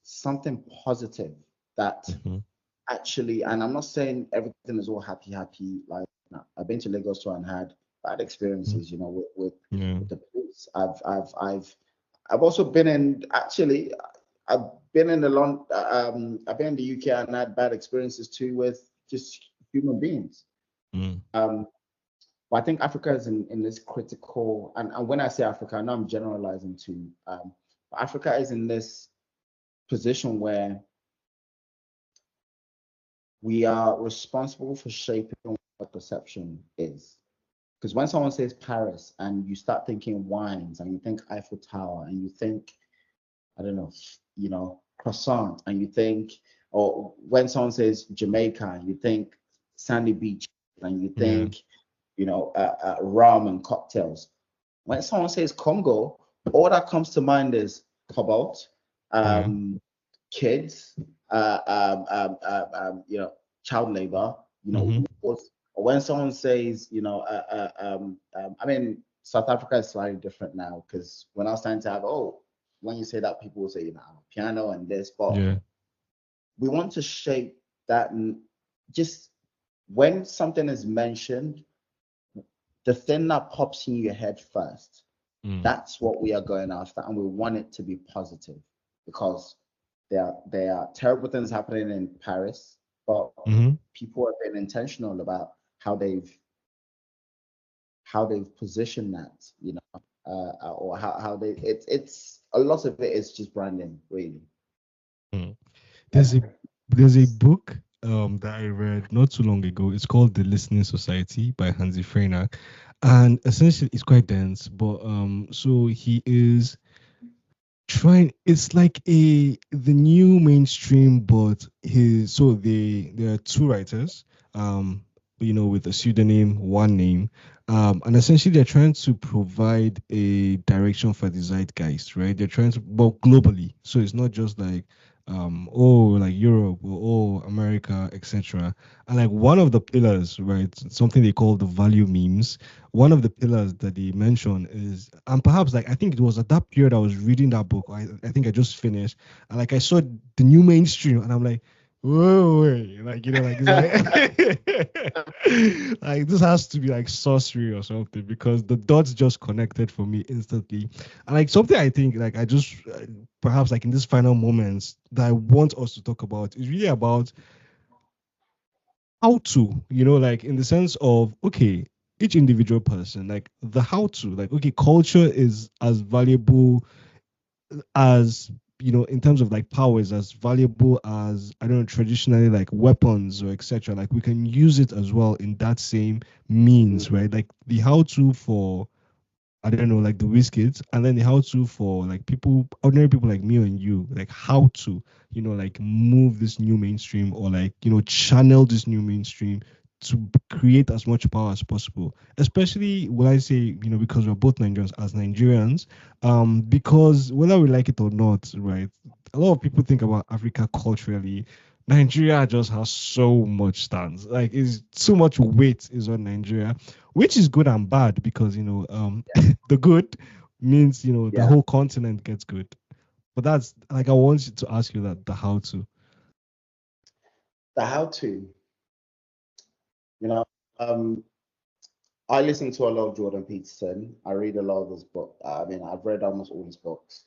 something positive that Mhm. actually, and I'm not saying everything is all happy, happy. Like, no, I've been to Lagos too and had bad Mm. experiences, Yeah. with the police. I've also been in actually. I've been in I've been in the UK and had bad experiences too with just human beings. Mm. Um, but I think Africa is in this critical, and when I say Africa, I know I'm generalizing too. But Africa is in this position where we are responsible for shaping what perception is. Because when someone says Paris and you start thinking wines and you think Eiffel Tower and you think, I don't know, croissant and you think, or when someone says Jamaica and you think sandy beach and you Yeah. think, rum and cocktails. When someone says Congo, all that comes to mind is cobalt, Yeah. kids, child labor, Mm-hmm. wars. Or when someone says, I mean, South Africa is slightly different now because when I was starting to have, when you say that, people will say, piano and this, but Yeah. we want to shape that. Just when something is mentioned, the thing that pops in your head first, Mm. that's what we are going after, and we want it to be positive because there are terrible things happening in Paris. but Mm-hmm. people have been intentional about how they've positioned that, or how they it's a lot of it is just branding, really. Mm. There's a book that I read not too long ago. It's called The Listening Society by Hansi Freinac, and essentially it's quite dense. But so he is trying. It's like the new mainstream, but there are two writers, um with a pseudonym, one name, and essentially they're trying to provide a direction for the zeitgeist, right? They're trying to, but globally, so it's not just like oh, like Europe, or oh, America, etc. And like one of the pillars, right, something they call the value memes. One of the pillars that they mention is, and perhaps like I think it was at that period I was reading that book. I think I just finished, and like I saw the new mainstream, and I'm like, whoa, wait, like like it's like like this has to be like sorcery or something, because the dots just connected for me instantly. And like something I think like I just perhaps like in these final moments that I want us to talk about is really about how to, like in the sense of, okay, each individual person, like the how to, like, okay, culture is as valuable as, in terms of like power, is as valuable as, I don't know, traditionally like weapons or etc. Like we can use it as well in that same means, right? Like the how to for, I don't know, like the whiskets, and then the how to for like people, ordinary people like me and you, like how to, like move this new mainstream, or like, channel this new mainstream to create as much power as possible. Especially when I say, because we're both Nigerians, as Nigerians, because whether we like it or not, right? A lot of people think about Africa culturally. Nigeria just has so much stands. Like, is too much weight is on Nigeria, which is good and bad, because the good means the Yeah, whole continent gets good. But that's like, I want you to ask you that, the how to. the how to, you know, um, I listen to a lot of Jordan Peterson. I read a lot of his book. I mean, I've read almost all his books.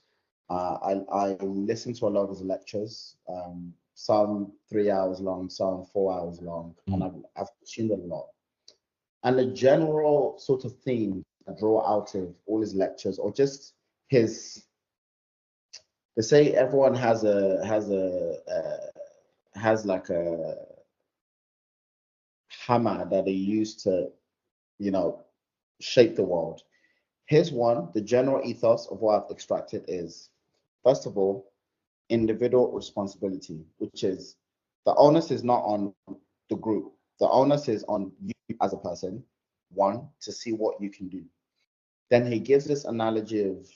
I listen to a lot of his lectures. Some 3 hours long, some 4 hours long, and Mm. I've tuned a lot. And the general sort of theme I draw out of all his lectures, or just his, they say everyone has like a hammer that they use to, you know, shape the world. Here's one, the general ethos of what I've extracted is, first of all, individual responsibility, which is the onus is not on the group. The onus is on you as a person, one, to see what you can do. Then he gives this analogy of,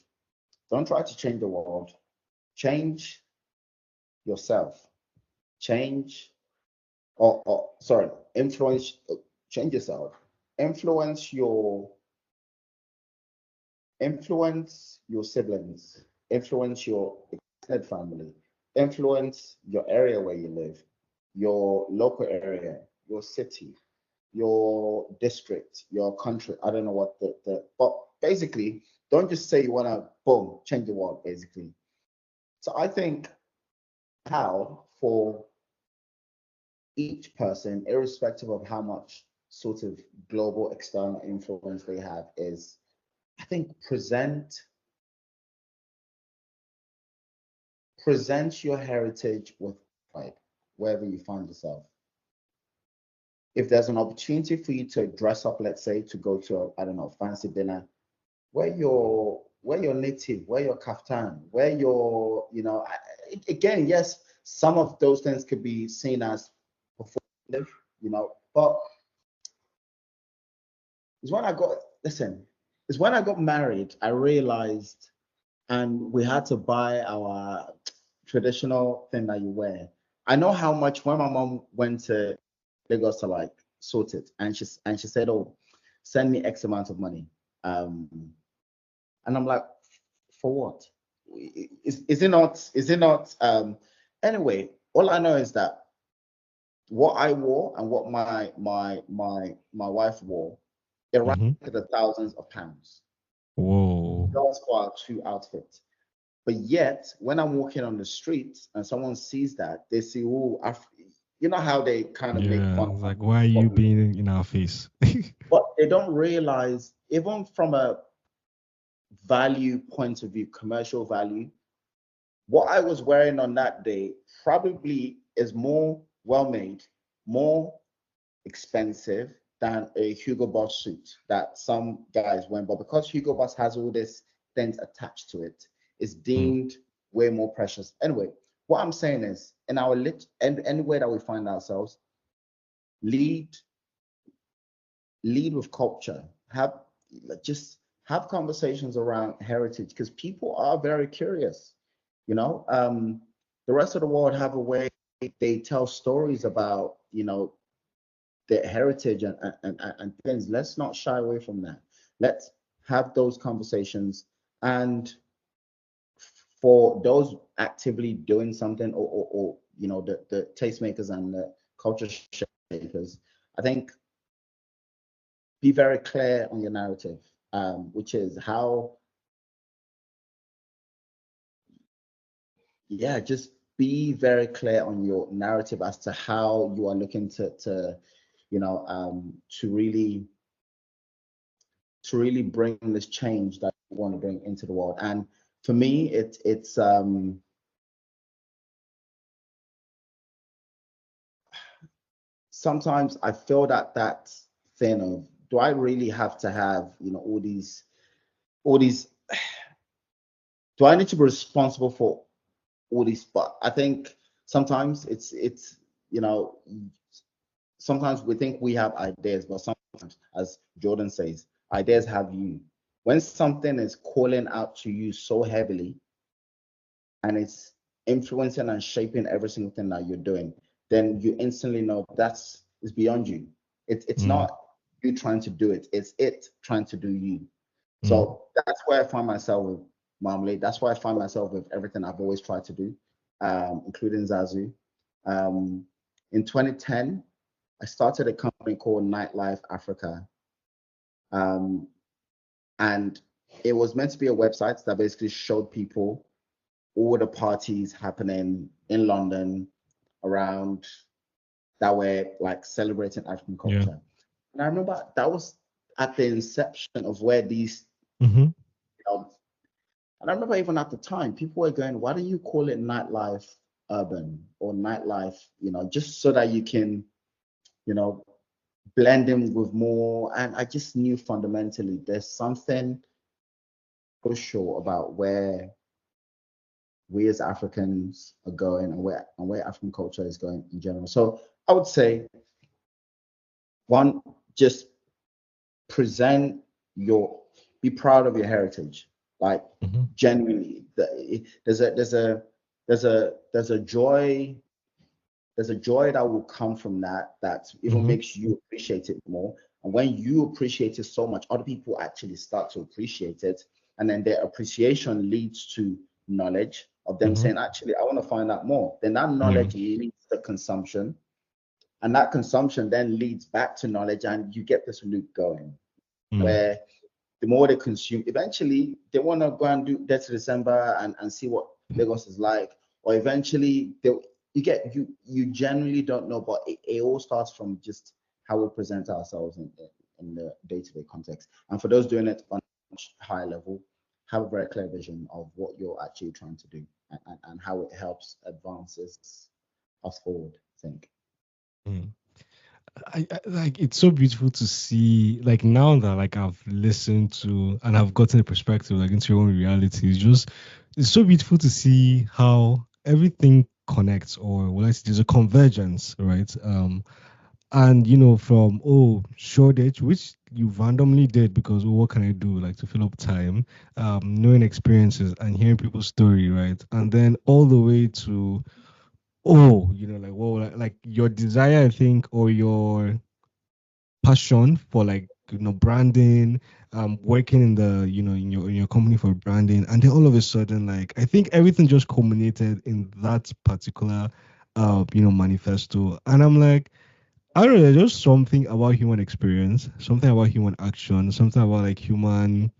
don't try to change the world, change yourself, change, or sorry, influence, change yourself, influence your siblings, influence your extended family, influence your area where you live, your local area, your city, your district, your country. I don't know what but basically, don't just say you want to boom change the world. Basically, so I think how for each person, irrespective of how much sort of global external influence they have, is, I think, present your heritage with pride wherever you find yourself. If there's an opportunity for you to dress up, let's say, to go to a, I don't know, fancy dinner, wear your native, wear your kaftan, wear your, again, yes, some of those things could be seen as performative, but it's when I got, listen, it's when I got married, I realized, and we had to buy our traditional thing that you wear. I know how much when my mom went to Lagos to like sort it, and she said, "Oh, send me X amount of money," um, and I'm like, "For what? Is it not? Is it not?" Anyway, all I know is that what I wore and what my wife wore, it ran Mm-hmm. to the thousands of pounds Whoa. just for our two outfits. But yet, when I'm walking on the street and someone sees that, they say, "Oh, you know how they kind of make Yeah, fun it's of like, why are what you we, being in our face? but they don't realize, even from a value point of view, commercial value, what I was wearing on that day probably is more well made, more expensive than a Hugo Boss suit that some guys wear. But because Hugo Boss has all this things attached to it, it's Mm, deemed way more precious. Anyway, what I'm saying is, in our anywhere that we find ourselves, lead lead with culture. Have just have conversations around heritage because people are very curious. You know, the rest of the world have a way they tell stories about their heritage and things. Let's not shy away from that. Let's have those conversations. And for those actively doing something, or the tastemakers and the culture shakers, I think be very clear on your narrative, which is how, yeah, just be very clear on your narrative as to how you are looking to really bring this change that you want to bring into the world. And for me, it's sometimes I feel that thing of, do I really have to have all these do I need to be responsible for all these? But I think sometimes it's you know sometimes we think we have ideas, but sometimes, as Jordan says, ideas have you. When something is calling out to you so heavily and it's influencing and shaping every single thing that you're doing, then you instantly know that's it's beyond you. It's mm, not you trying to do it, it's it trying to do you. mm, So that's where I find myself with Marmalade. That's why I find myself with everything I've always tried to do, including Zazu. Um, in 2010, I started a company called Nightlife Africa. Um, and it was meant to be a website that basically showed people all the parties happening in London around that were like celebrating African yeah. culture. And I remember that was at the inception of where these, Mm-hmm. you know, and I remember even at the time, people were going, why do you call it nightlife urban or nightlife, just so that you can, you know, blend in with more. And I just knew fundamentally there's something crucial about where we as Africans are going and where African culture is going in general. So I would say one, just present your be proud of your heritage. Like Mm-hmm. genuinely. There's a joy that will come from that even Mm-hmm. makes you appreciate it more. And when you appreciate it so much, other people actually start to appreciate it. And then their appreciation leads to knowledge of them Mm-hmm. saying, actually, I want to find out more. Then that Yeah. knowledge leads to consumption. And that consumption then leads back to knowledge. And you get this loop going Mm, where the more they consume, eventually they want to go and do Dirty December and see what Lagos is like. Or eventually you generally don't know, but it all starts from just how we present ourselves in the day-to-day context. And for those doing it on a much higher level, have a very clear vision of what you're actually trying to do and how it helps advances us forward, I think. mm. I like it's so beautiful to see like now that like I've listened to and I've gotten a perspective like into your own reality. It's so beautiful to see how everything connects or well let's say there's a convergence, right? And from Shoreditch, which you randomly did because what can I do like to fill up time, knowing experiences and hearing people's story, right? And then all the way to like like your desire, I think, or your passion for like branding, working in the in your company for branding, and then all of a sudden like I think everything just culminated in that particular manifesto, and I'm like I don't know, there's just something about human experience, something about human action, something about like human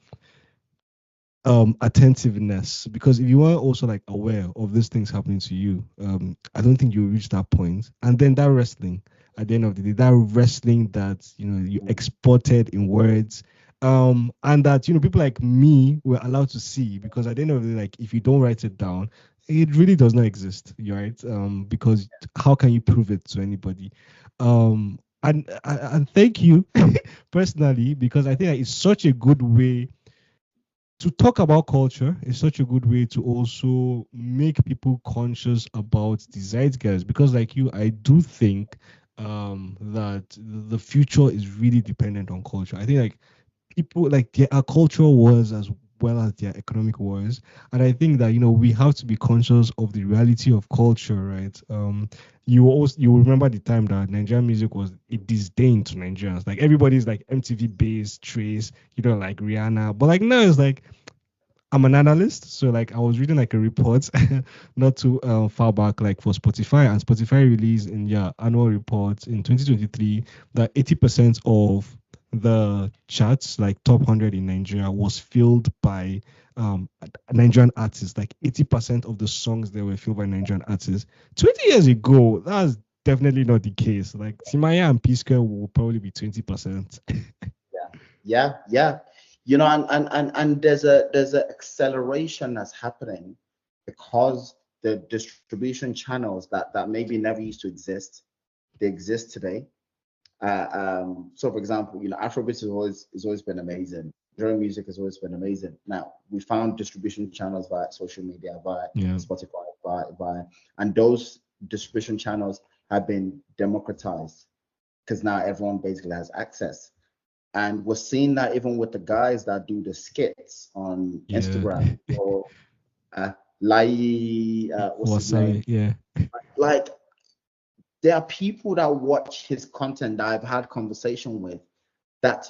attentiveness, because if you are also like aware of these things happening to you, I don't think you'll reach that point. And then that wrestling, at the end of the day, that wrestling that you Mm. exported in words, and that people like me were allowed to see, because at the end of the day, like if you don't write it down, it really does not exist, right? Because how can you prove it to anybody? And thank you personally, because I think that it's such a good way to talk about culture. Is such a good way to also make people conscious about the zeitgeist, because like you, I do think that the future is really dependent on culture. I think like people, like, there are cultural wars as well as their economic wars, and I think that we have to be conscious of the reality of culture, right? You will remember the time that Nigerian music was a disdain to Nigerians. Like everybody's like MTV based trace, like Rihanna, but like now it's like I'm an analyst, so like I was reading like a report not too far back, like for Spotify, and Spotify released in their annual report in 2023 that 80% of the charts, like top 100 in Nigeria, was filled by Nigerian artists. Like 80% of the songs there were filled by Nigerian artists. 20 years ago, that's definitely not the case. Like Timaya and P Square will probably be 20%. Yeah, yeah, yeah. And there's a acceleration that's happening because the distribution channels that maybe never used to exist, they exist today. So for example, Afrobeat has always been amazing. Drum music has always been amazing. Now we found distribution channels via social media, via Yeah, Spotify, and those distribution channels have been democratized because now everyone basically has access. And we're seeing that even with the guys that do the skits on yeah. Instagram or uh, what's his name? Wasabi, yeah. Like there are people that watch his content that I've had conversation with that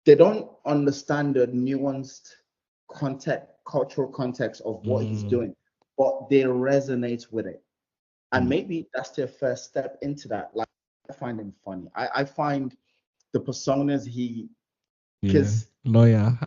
they don't understand the nuanced context, cultural context of what he's Mm, doing, but they resonate with it. And mm, maybe that's their first step into that. Like I find him funny. I find the personas he yeah. because Lawyer.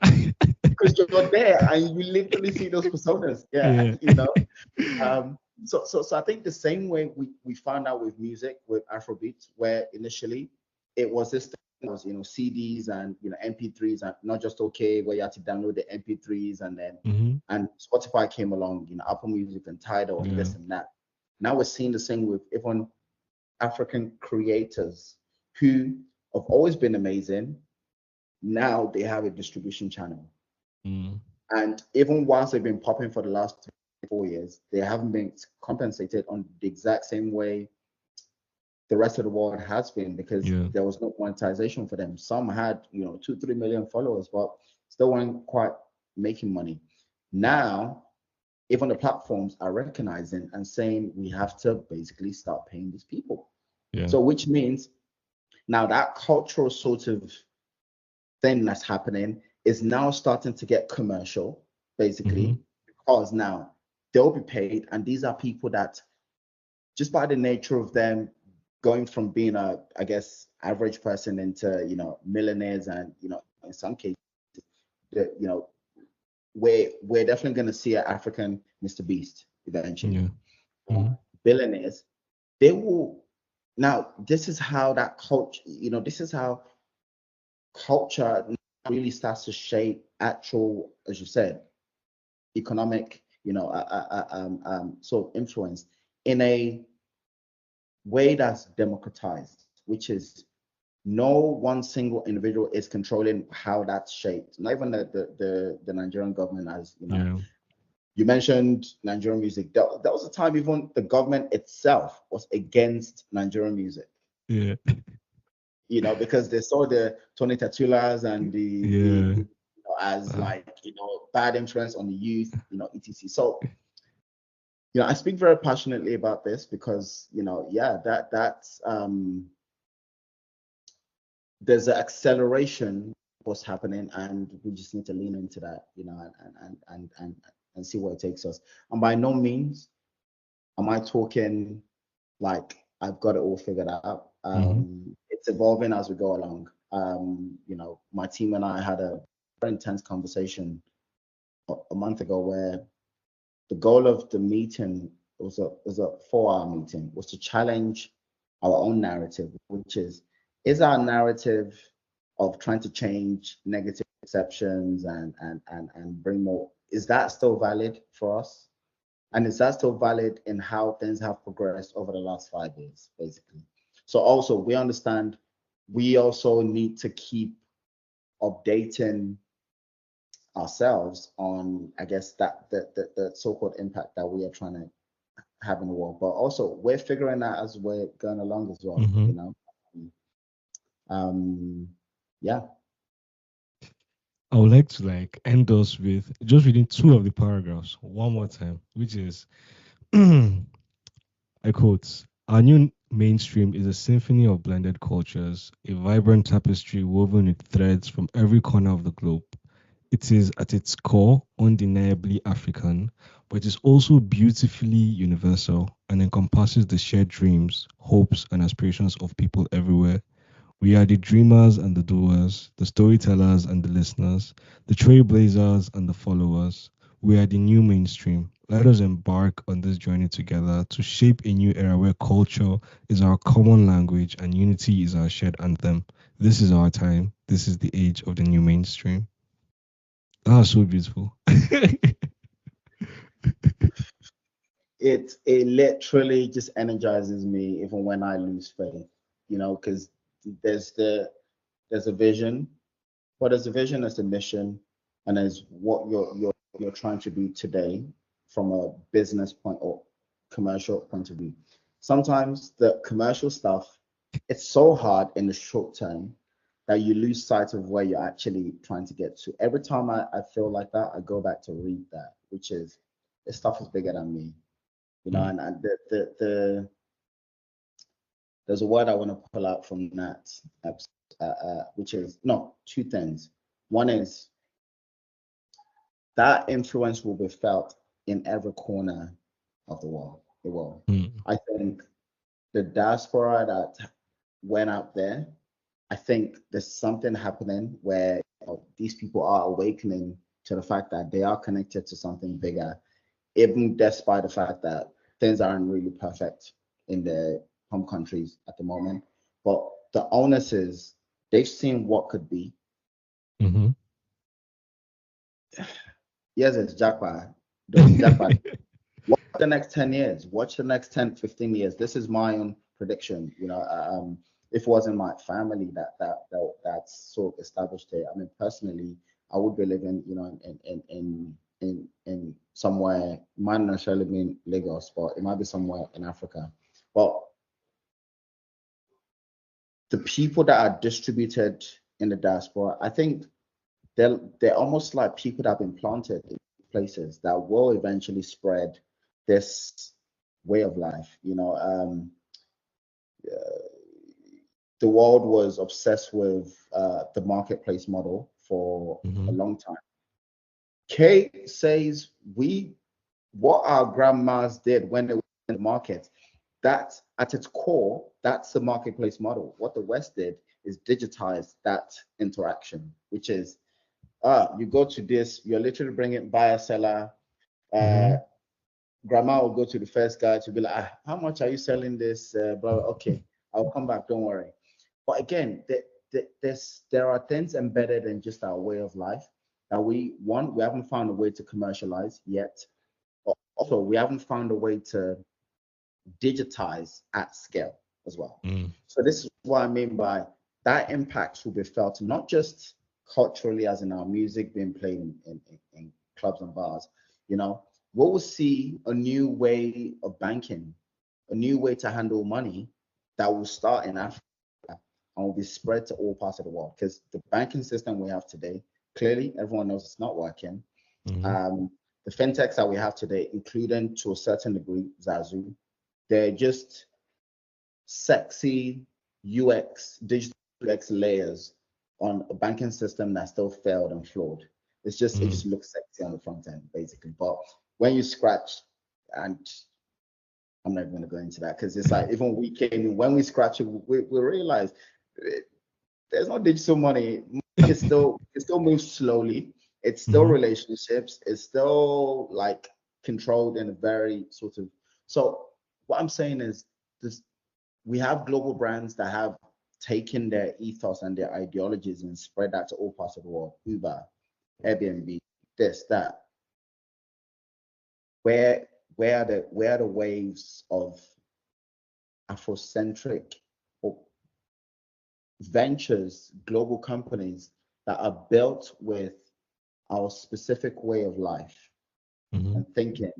because you're there and you literally see those personas. Yeah, Yeah. So I think the same way we found out with music with Afrobeat, where initially it was this thing was CDs and MP3s and not just okay where you had to download the MP3s and then Hmm. and Spotify came along, Apple Music and Tidal and Yeah. this and that. Now we're seeing the same with even African creators who have always been amazing. Now they have a distribution channel. Mm, And even whilst they've been popping for the last 3 4 years, they haven't been compensated on the exact same way the rest of the world has been because yeah. there was no monetization for them. Some had, 2 3 million followers, but still weren't quite making money. Now, even the platforms are recognizing and saying we have to basically start paying these people. Yeah. So, which means now that cultural sort of thing that's happening is now starting to get commercial, Hmm. basically, because now they'll be paid. And these are people that, just by the nature of them going from being I guess, average person into, millionaires and, in some cases, the, we're definitely going to see an African Mr. Beast eventually. Yeah. Hmm. Billionaires, they will. Now, this is how that culture, this is how culture really starts to shape actual, as you said, economic, sort of influence in a way that's democratized, which is no one single individual is controlling how that's shaped. Not even the Nigerian government, as Yeah. you mentioned Nigerian music. That was a time even the government itself was against Nigerian music. Yeah. Because they saw the Tony Tatulas and Yeah. as Uh, like bad influence on the youth, etc. So I speak very passionately about this because yeah, that's there's an acceleration of what's happening, and we just need to lean into that, and see where it takes us. And by no means am I talking like I've got it all figured out. hmm. It's evolving as we go along. My team and I had a very intense conversation a month ago where the goal of the meeting was a 4 hour meeting, was to challenge our own narrative, which is our narrative of trying to change negative perceptions and bring more, is that still valid for us? And is that still valid in how things have progressed over the last 5 years, basically? So also we understand we also need to keep updating ourselves on, I guess, that the so-called impact that we are trying to have in the world. But also we're figuring out as we're going along as well, Mm-hmm. you know. Yeah. I would like to end us with just reading two of the paragraphs one more time, which is I quote, "Our new mainstream is a symphony of blended cultures, a vibrant tapestry woven with threads from every corner of the globe. It is at its core undeniably African, but it is also beautifully universal and encompasses the shared dreams, hopes, and aspirations of people everywhere. We are the dreamers and the doers, the storytellers and the listeners, the trailblazers and the followers. We are the new mainstream. Let us embark on this journey together to shape a new era where culture is our common language and unity is our shared anthem. This is our time. This is the age of the new mainstream." That's so beautiful. It literally just energizes me even when I lose faith, you know, because there's there's a vision. Well, there's a vision, there's a mission, and there's what you're trying to do today from a business point or commercial point of view. Sometimes the commercial stuff, it's so hard in the short term that you lose sight of where you're actually trying to get to. Every time I feel like that, I go back to read that, which is this stuff is bigger than me, you know, Mm, and there's a word I want to pull out from that, which is no, two things. One is that influence will be felt in every corner of the world. The world. mm, I think the diaspora that went out there, I think there's something happening where these people are awakening to the fact that they are connected to something bigger, even despite the fact that things aren't really perfect in their home countries at the moment. But the onus is they've seen what could be. mhm. Yes, it's jackpot. Those jackpot. Watch the next 10 years. Watch the next 10, 15 years. This is my own prediction. You know, if it wasn't my family that's sort of established here, I mean, personally, I would be living, you know, in somewhere, might not necessarily be in Lagos, but it might be somewhere in Africa. But the people that are distributed in the diaspora, I think they're almost like people that have been planted in places that will eventually spread this way of life. You know, the world was obsessed with the marketplace model for a Mhm. long time. Kay says we what our grandmas did when they were in the market. That's at its core, that's the marketplace model. What the West did is digitize that interaction, which is you go to this, you're literally bringing buyer, seller. Uh, Mhm. Grandma will go to the first guy to be like, how much are you selling this? Blah, blah. Okay, I'll come back. Don't worry. But again, there are things embedded in just our way of life that we haven't found a way to commercialize yet. But also, we haven't found a way to digitize at scale as well. Mm, So this is what I mean by that impact will be felt not just culturally, as in our music being played in clubs and bars. You know, we'll see a new way of banking, a new way to handle money that will start in Africa and will be spread to all parts of the world. Because the banking system we have today, clearly everyone knows it's not working. mhm. Um, the fintechs that we have today, including to a certain degree Zazu, they're just sexy UX, digital UX layers on a banking system that still failed and flawed. It Mm. just looks sexy on the front end, basically. But when you scratch, and I'm not even gonna go into that because it's like even we came in, when we scratch it, we realize there's no digital money. It still moves slowly. It's still relationships. It's still like controlled in a very sort of. So what I'm saying is this: we have global brands that have taken their ethos and their ideologies and spread that to all parts of the world. Uber, Airbnb, this, that. Where where are the waves of Afrocentric or ventures, global companies that are built with our specific way of life and thinking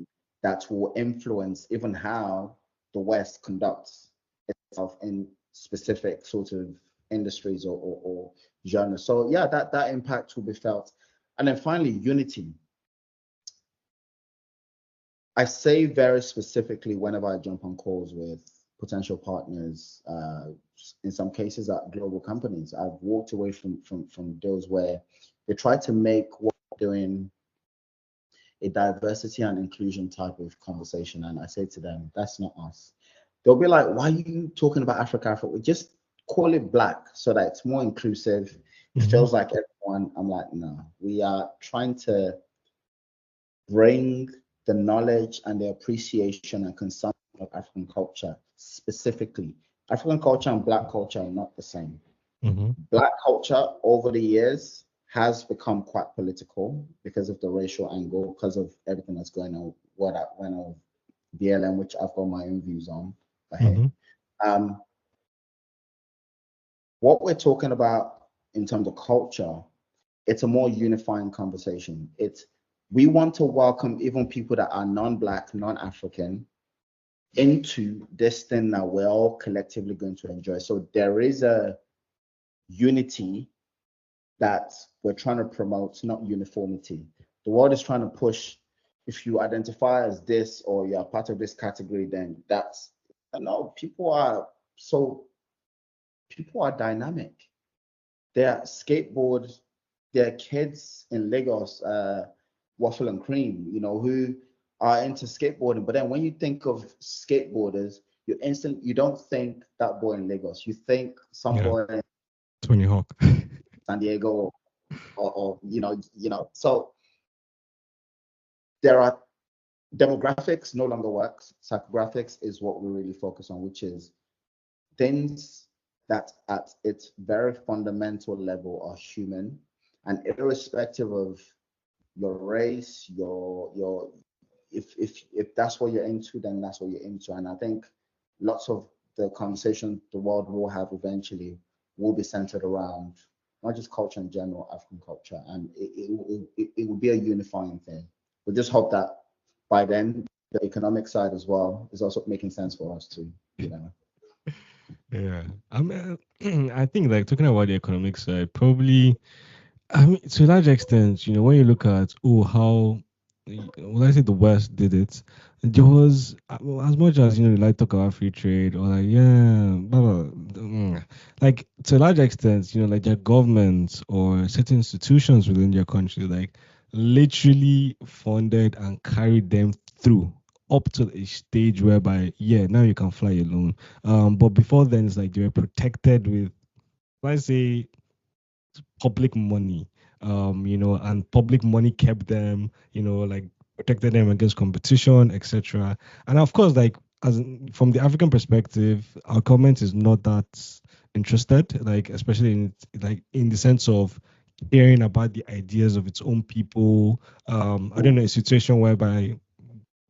that will influence even how the West conducts itself in specific sort of industries or genres. So yeah, that impact will be felt. And then finally, unity. I say very specifically whenever I jump on calls with potential partners, in some cases at global companies, I've walked away from deals where they try to make what they're doing a diversity and inclusion type of conversation. And I say to them, that's not us. They'll be like, why are you talking about Africa? We just call it Black so that it's more inclusive. It feels like everyone. I'm like, no, we are trying to bring the knowledge and the appreciation and consumption of African culture specifically. African culture and Black culture are not the same. Black culture over the years has become quite political because of the racial angle, because of everything that's going on, what went on BLM, which I've got my own views on. But hey, what we're talking about in terms of culture, it's a more unifying conversation. We want to welcome even people that are non-Black, non-African into this thing that we're all collectively going to enjoy. So there is a unity that we're trying to promote, not uniformity. The world is trying to push, if you identify as this or you're part of this category, then that's, no, people are dynamic. There are skateboards, there are kids in Lagos, waffle and cream, who are into skateboarding. But then when you think of skateboarders, you don't think that boy in Lagos. You think some boy in Tony Hawk, San Diego, or So there are demographics no longer works. Psychographics is what we really focus on, which is things that at its very fundamental level are human, and irrespective of your race, if that's what you're into, then that's what you're into. And I think lots of the conversation the world will have eventually will be centered around not just culture in general, African culture, and it will be a unifying thing. We just hope that by then the economic side as well is also making sense for us too. Yeah, I think like talking about the economic side, probably. I mean, to a large extent, when you look at how, well, I say the West did it, there was as much as they like talk about free trade or like blah, blah, like to a large extent, like their governments or certain institutions within their country, like literally funded and carried them through up to a stage whereby now you can fly alone. But before then, it's like they were protected with, let's say, public money, and public money kept them, like protected them against competition, etc. And of course, like from the African perspective, our government is not that interested, like especially in the sense of caring about the ideas of its own people. I don't know, a situation whereby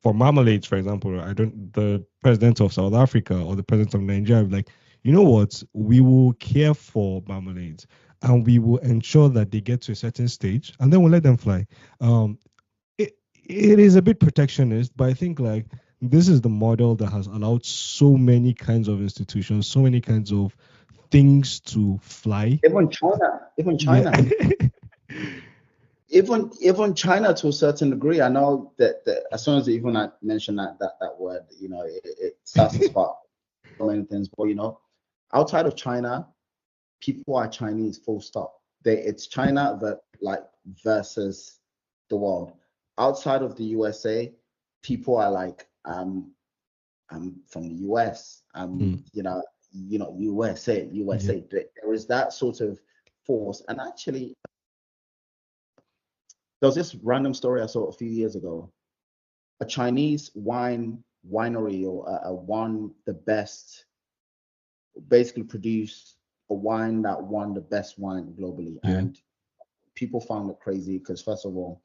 for Marmalade, for example, the president of South Africa or the president of Nigeria, like, you know what, we will care for Marmalades and we will ensure that they get to a certain stage and then we'll let them fly. It is a bit protectionist, but I think like this is the model that has allowed so many kinds of institutions, so many kinds of things to fly. Even China. Even China to a certain degree. I know that as soon as even I mention that word, it starts to spark so many things. But outside of China, people are Chinese, full stop. It's China versus the world. Outside of the USA, people are like, I'm from the US. USA. Yeah. There is that sort of force, and actually There was this random story I saw a few years ago. A Chinese winery or won the best, basically produced a wine that won the best wine globally. Yeah. And people found it crazy because, first of all,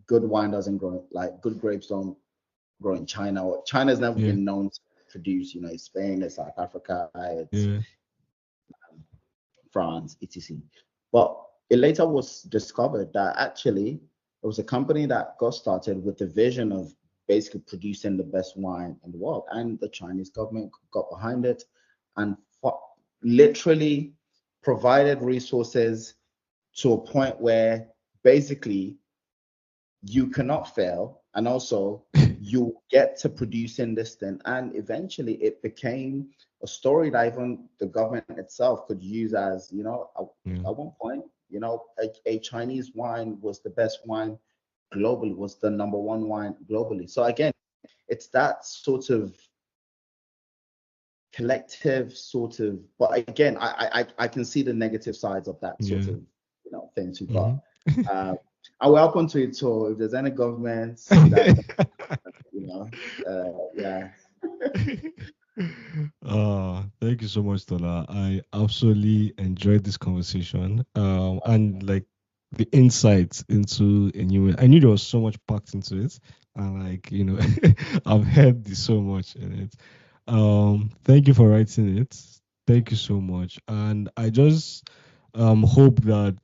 good wine doesn't grow, like good grapes don't grow in China. Or China's never Yeah. been known to produce, it's Spain, it's South Africa, it's Yeah. France, etc. But it later was discovered that actually it was a company that got started with the vision of basically producing the best wine in the world, and the Chinese government got behind it and literally provided resources to a point where basically you cannot fail, and also you get to producing this thing. And eventually it became a story that even the government itself could use as, Yeah. at one point, a Chinese wine was the best wine globally, was the number one wine globally. So again, it's that sort of collective sort of, but again, I can see the negative sides of that sort Yeah. of, thing too. But Mhm. I will open to it. So if there's any governments that, yeah. Thank you so much, Tola. I absolutely enjoyed this conversation. And like the insights into a new. I knew there was so much packed into it, and like I've heard this so much in it. Thank you for writing it. Thank you so much, and I just hope that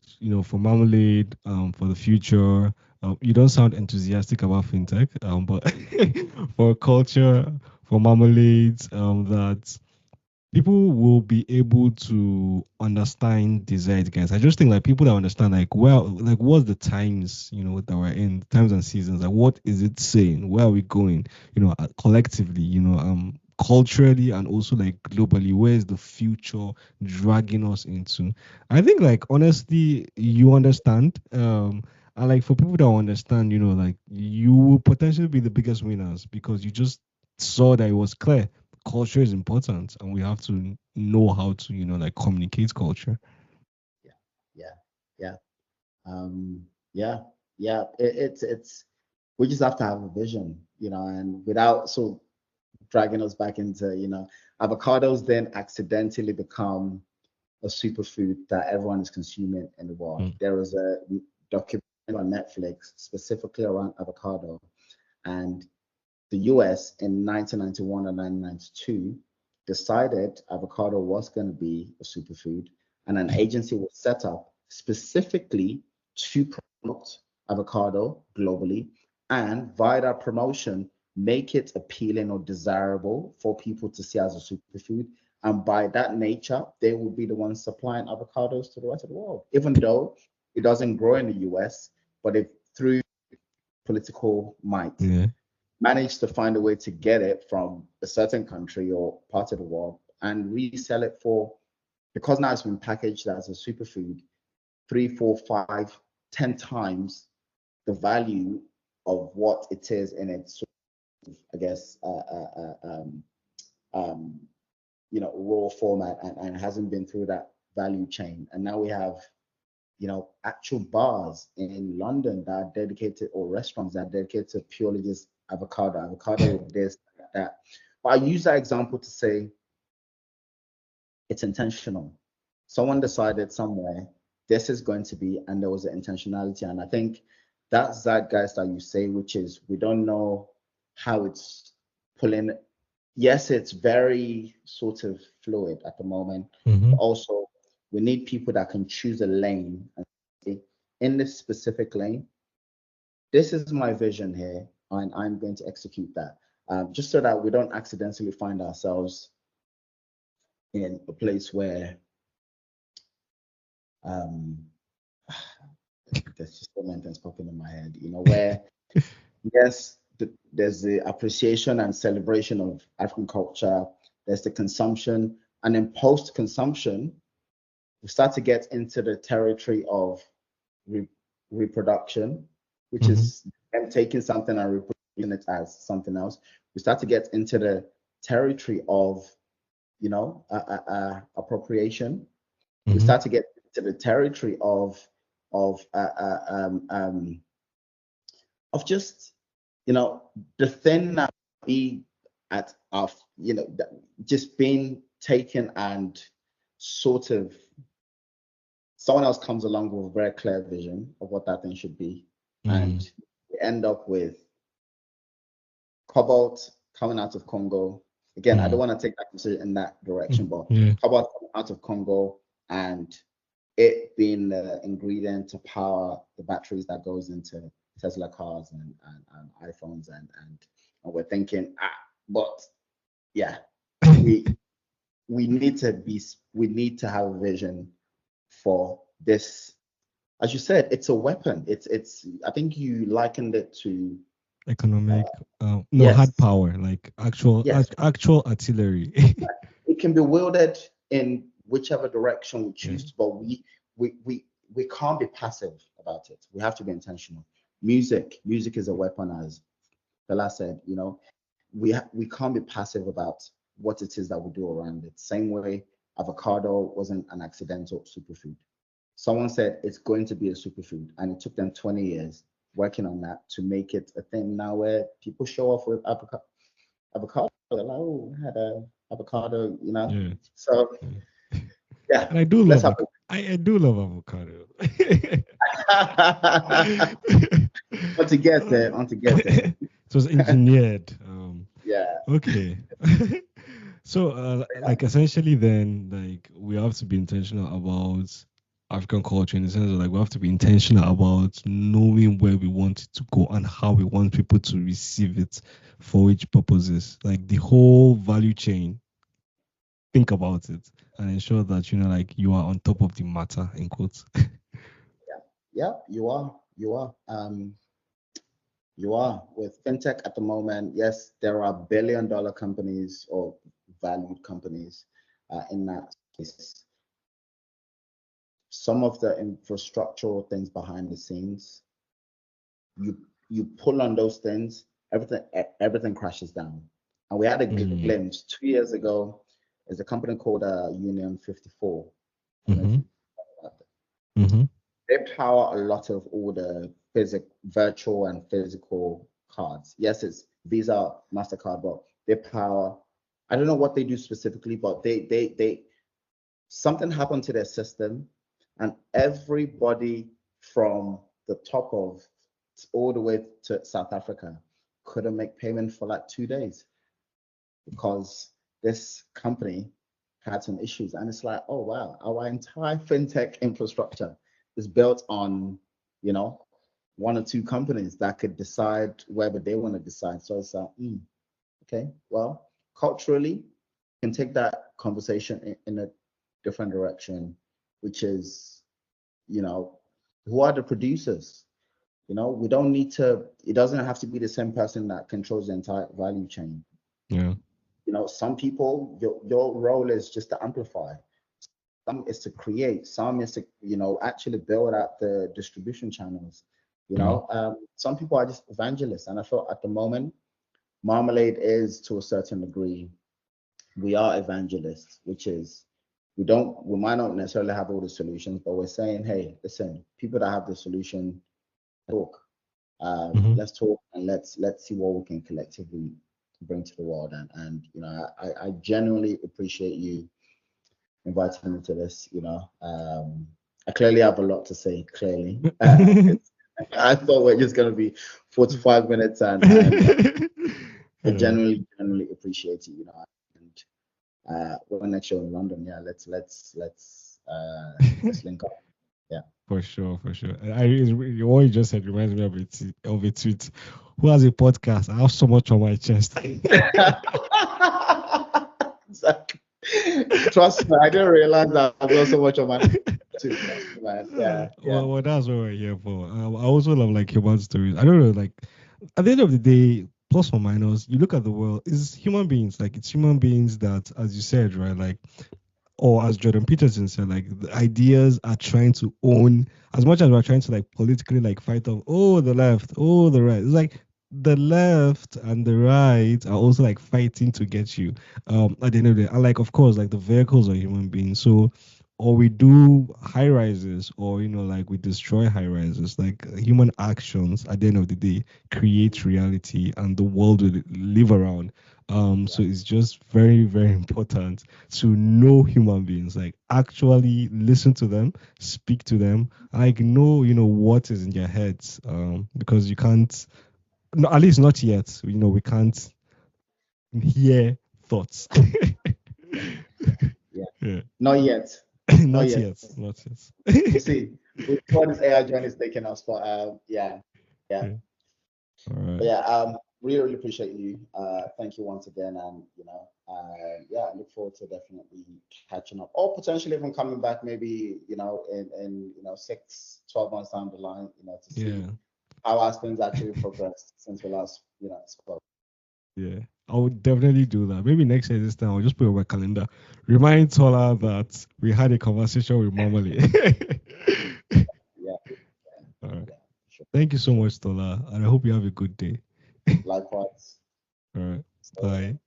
for Marmalade, for the future. You don't sound enthusiastic about fintech, but for culture, for Marmalades, that people will be able to understand the zeitgeist. I just think like people that understand like, well, like what's the times, that we're in, times and seasons, like what is it saying? Where are we going? Collectively, culturally and also like globally, where is the future dragging us into? I think like honestly, you understand. And like for people that understand, like you will potentially be the biggest winners because you just saw that it was clear culture is important and we have to know how to like communicate culture. Yeah, yeah, yeah. Yeah, yeah. It's we just have to have a vision, and without so dragging us back into, avocados then accidentally become a superfood that everyone is consuming in the world. Mm. There was a documentary on Netflix specifically around avocado, and the US in 1991 and 1992 decided avocado was going to be a superfood, and an agency was set up specifically to promote avocado globally, and via that promotion, make it appealing or desirable for people to see as a superfood. And by that nature, they will be the ones supplying avocados to the rest of the world, even though it doesn't grow in the US, but if through political might Yeah. managed to find a way to get it from a certain country or part of the world and resell it for, because now it's been packaged as a superfood, 3, 4, 5, 10 times the value of what it is in its, I guess, um, raw format, and hasn't been through that value chain. And now we have, actual bars in London that are dedicated, or restaurants that are dedicated to purely just avocado this, that. But I use that example to say it's intentional. Someone decided somewhere this is going to be, and there was an intentionality. And I think that zeitgeist that you say, which is we don't know how it's pulling. Yes, it's very sort of fluid at the moment, Mm-hmm. but also we need people that can choose a lane and say, in this specific lane, this is my vision here, and I'm going to execute that. Just so that we don't accidentally find ourselves in a place where um, there's just so many things popping in my head, where yes, there's the appreciation and celebration of African culture, there's the consumption, and then post-consumption, we start to get into the territory of re- reproduction, which Mm-hmm. is them taking something and reproducing it as something else. We start to get into the territory of, appropriation. We Mm-hmm. start to get into the territory of of just, the thing that we at our, just being taken, and sort of someone else comes along with a very clear vision of what that thing should be, and we end up with cobalt coming out of Congo. Again, I don't want to take that decision in that direction, but cobalt coming out of Congo, and it being the ingredient to power the batteries that goes into Tesla cars and iPhones, and we're thinking, but yeah, we need to have a vision for this. As you said, it's a weapon. It's I think you likened it to economic, yes, hard power, like actual artillery. It can be wielded in whichever direction we choose, but we can't be passive about it. We have to be intentional. Music is a weapon, as Tola said. We can't be passive about what it is that we do around it. Same way, avocado wasn't an accidental superfood. Someone said it's going to be a superfood, and it took them 20 years working on that to make it a thing now where people show off with avocado. Like, oh, I had a avocado, So yeah, and I do love I do love avocado. Want to get there. It was engineered. Yeah. Okay. So, like, essentially, then, like, we have to be intentional about African culture, in the sense of, like, we have to be intentional about knowing where we want it to go and how we want people to receive it for which purposes. Like, the whole value chain. Think about it and ensure that, like, you are on top of the matter, in quotes. Yeah, you are. You are with fintech at the moment. Yes, there are billion-dollar companies or valued companies in that space. Some of the infrastructural things behind the scenes, you pull on those things, everything crashes down. And we had a glimpse 2 years ago. There's a company called Union 54. They power a lot of all the virtual and physical cards. Yes, it's Visa, MasterCard, but they power, I don't know what they do specifically, but they something happened to their system, and everybody from the top of all the way to South Africa couldn't make payment for like 2 days because this company had some issues. And it's like, oh wow, our entire fintech infrastructure is built on, one or two companies that could decide whether they want to decide. So it's like, okay, well, culturally, you can take that conversation in a different direction, which is, who are the producers? We don't need to, it doesn't have to be the same person that controls the entire value chain. Yeah. Some people, your role is just to amplify. Some is to create. Some is to, actually build out the distribution channels. Some people are just evangelists. And I feel at the moment, Marmalade is, to a certain degree, we are evangelists, which is, we might not necessarily have all the solutions, but we're saying, hey, listen, people that have the solution, talk. Let's talk, and let's see what we can collectively bring to the world. And I genuinely appreciate you inviting me to this. I clearly have a lot to say. Clearly, I thought we're just gonna be 45 minutes, and I genuinely appreciate it. And when next show in London, yeah, let's link up. Yeah, for sure. What you just said reminds me of a tweet. Who has a podcast? I have so much on my chest. Exactly. Trust me, I didn't realize that I've got so much on my chest, man. Yeah. Well, that's what we're here for. I also love, like, human stories. I don't know, like, at the end of the day, plus or minus, you look at the world, it's human beings. Like, it's human beings that, as you said, right, like, or as Jordan Peterson said, like, the ideas are trying to own, as much as we're trying to, like, politically, like, fight off, oh, the left, oh, the right. It's like the left and the right are also, like, fighting to get you at the end of the day. And, like, of course, like, the vehicles are human beings. So or we do high rises, or like we destroy high rises. Like human actions at the end of the day create reality and the world we live around. So Yeah. it's just very, very important to know human beings, like actually listen to them, speak to them, like know what is in their heads. Because you can't, no, at least not yet, we can't hear thoughts. Yeah. Yeah. Not yet. Not Not yet. yet, not We'll yet. see. We'll see what this AI journey is taking us. But yeah, yeah. Yeah. All But right. yeah, really, really appreciate you. Thank you once again, and yeah, I look forward to definitely catching up, or potentially even coming back, maybe in 6, 12 months down the line, to see Yeah. how has things actually progressed since we last spoke. Yeah. I would definitely do that. Maybe next year this time I'll just put it on my calendar. Remind Tola that we had a conversation with Marmalade. Yeah, All right. yeah, sure, Thank you so sure. much, Tola. And I hope you have a good day. Likewise. All right. So, Bye.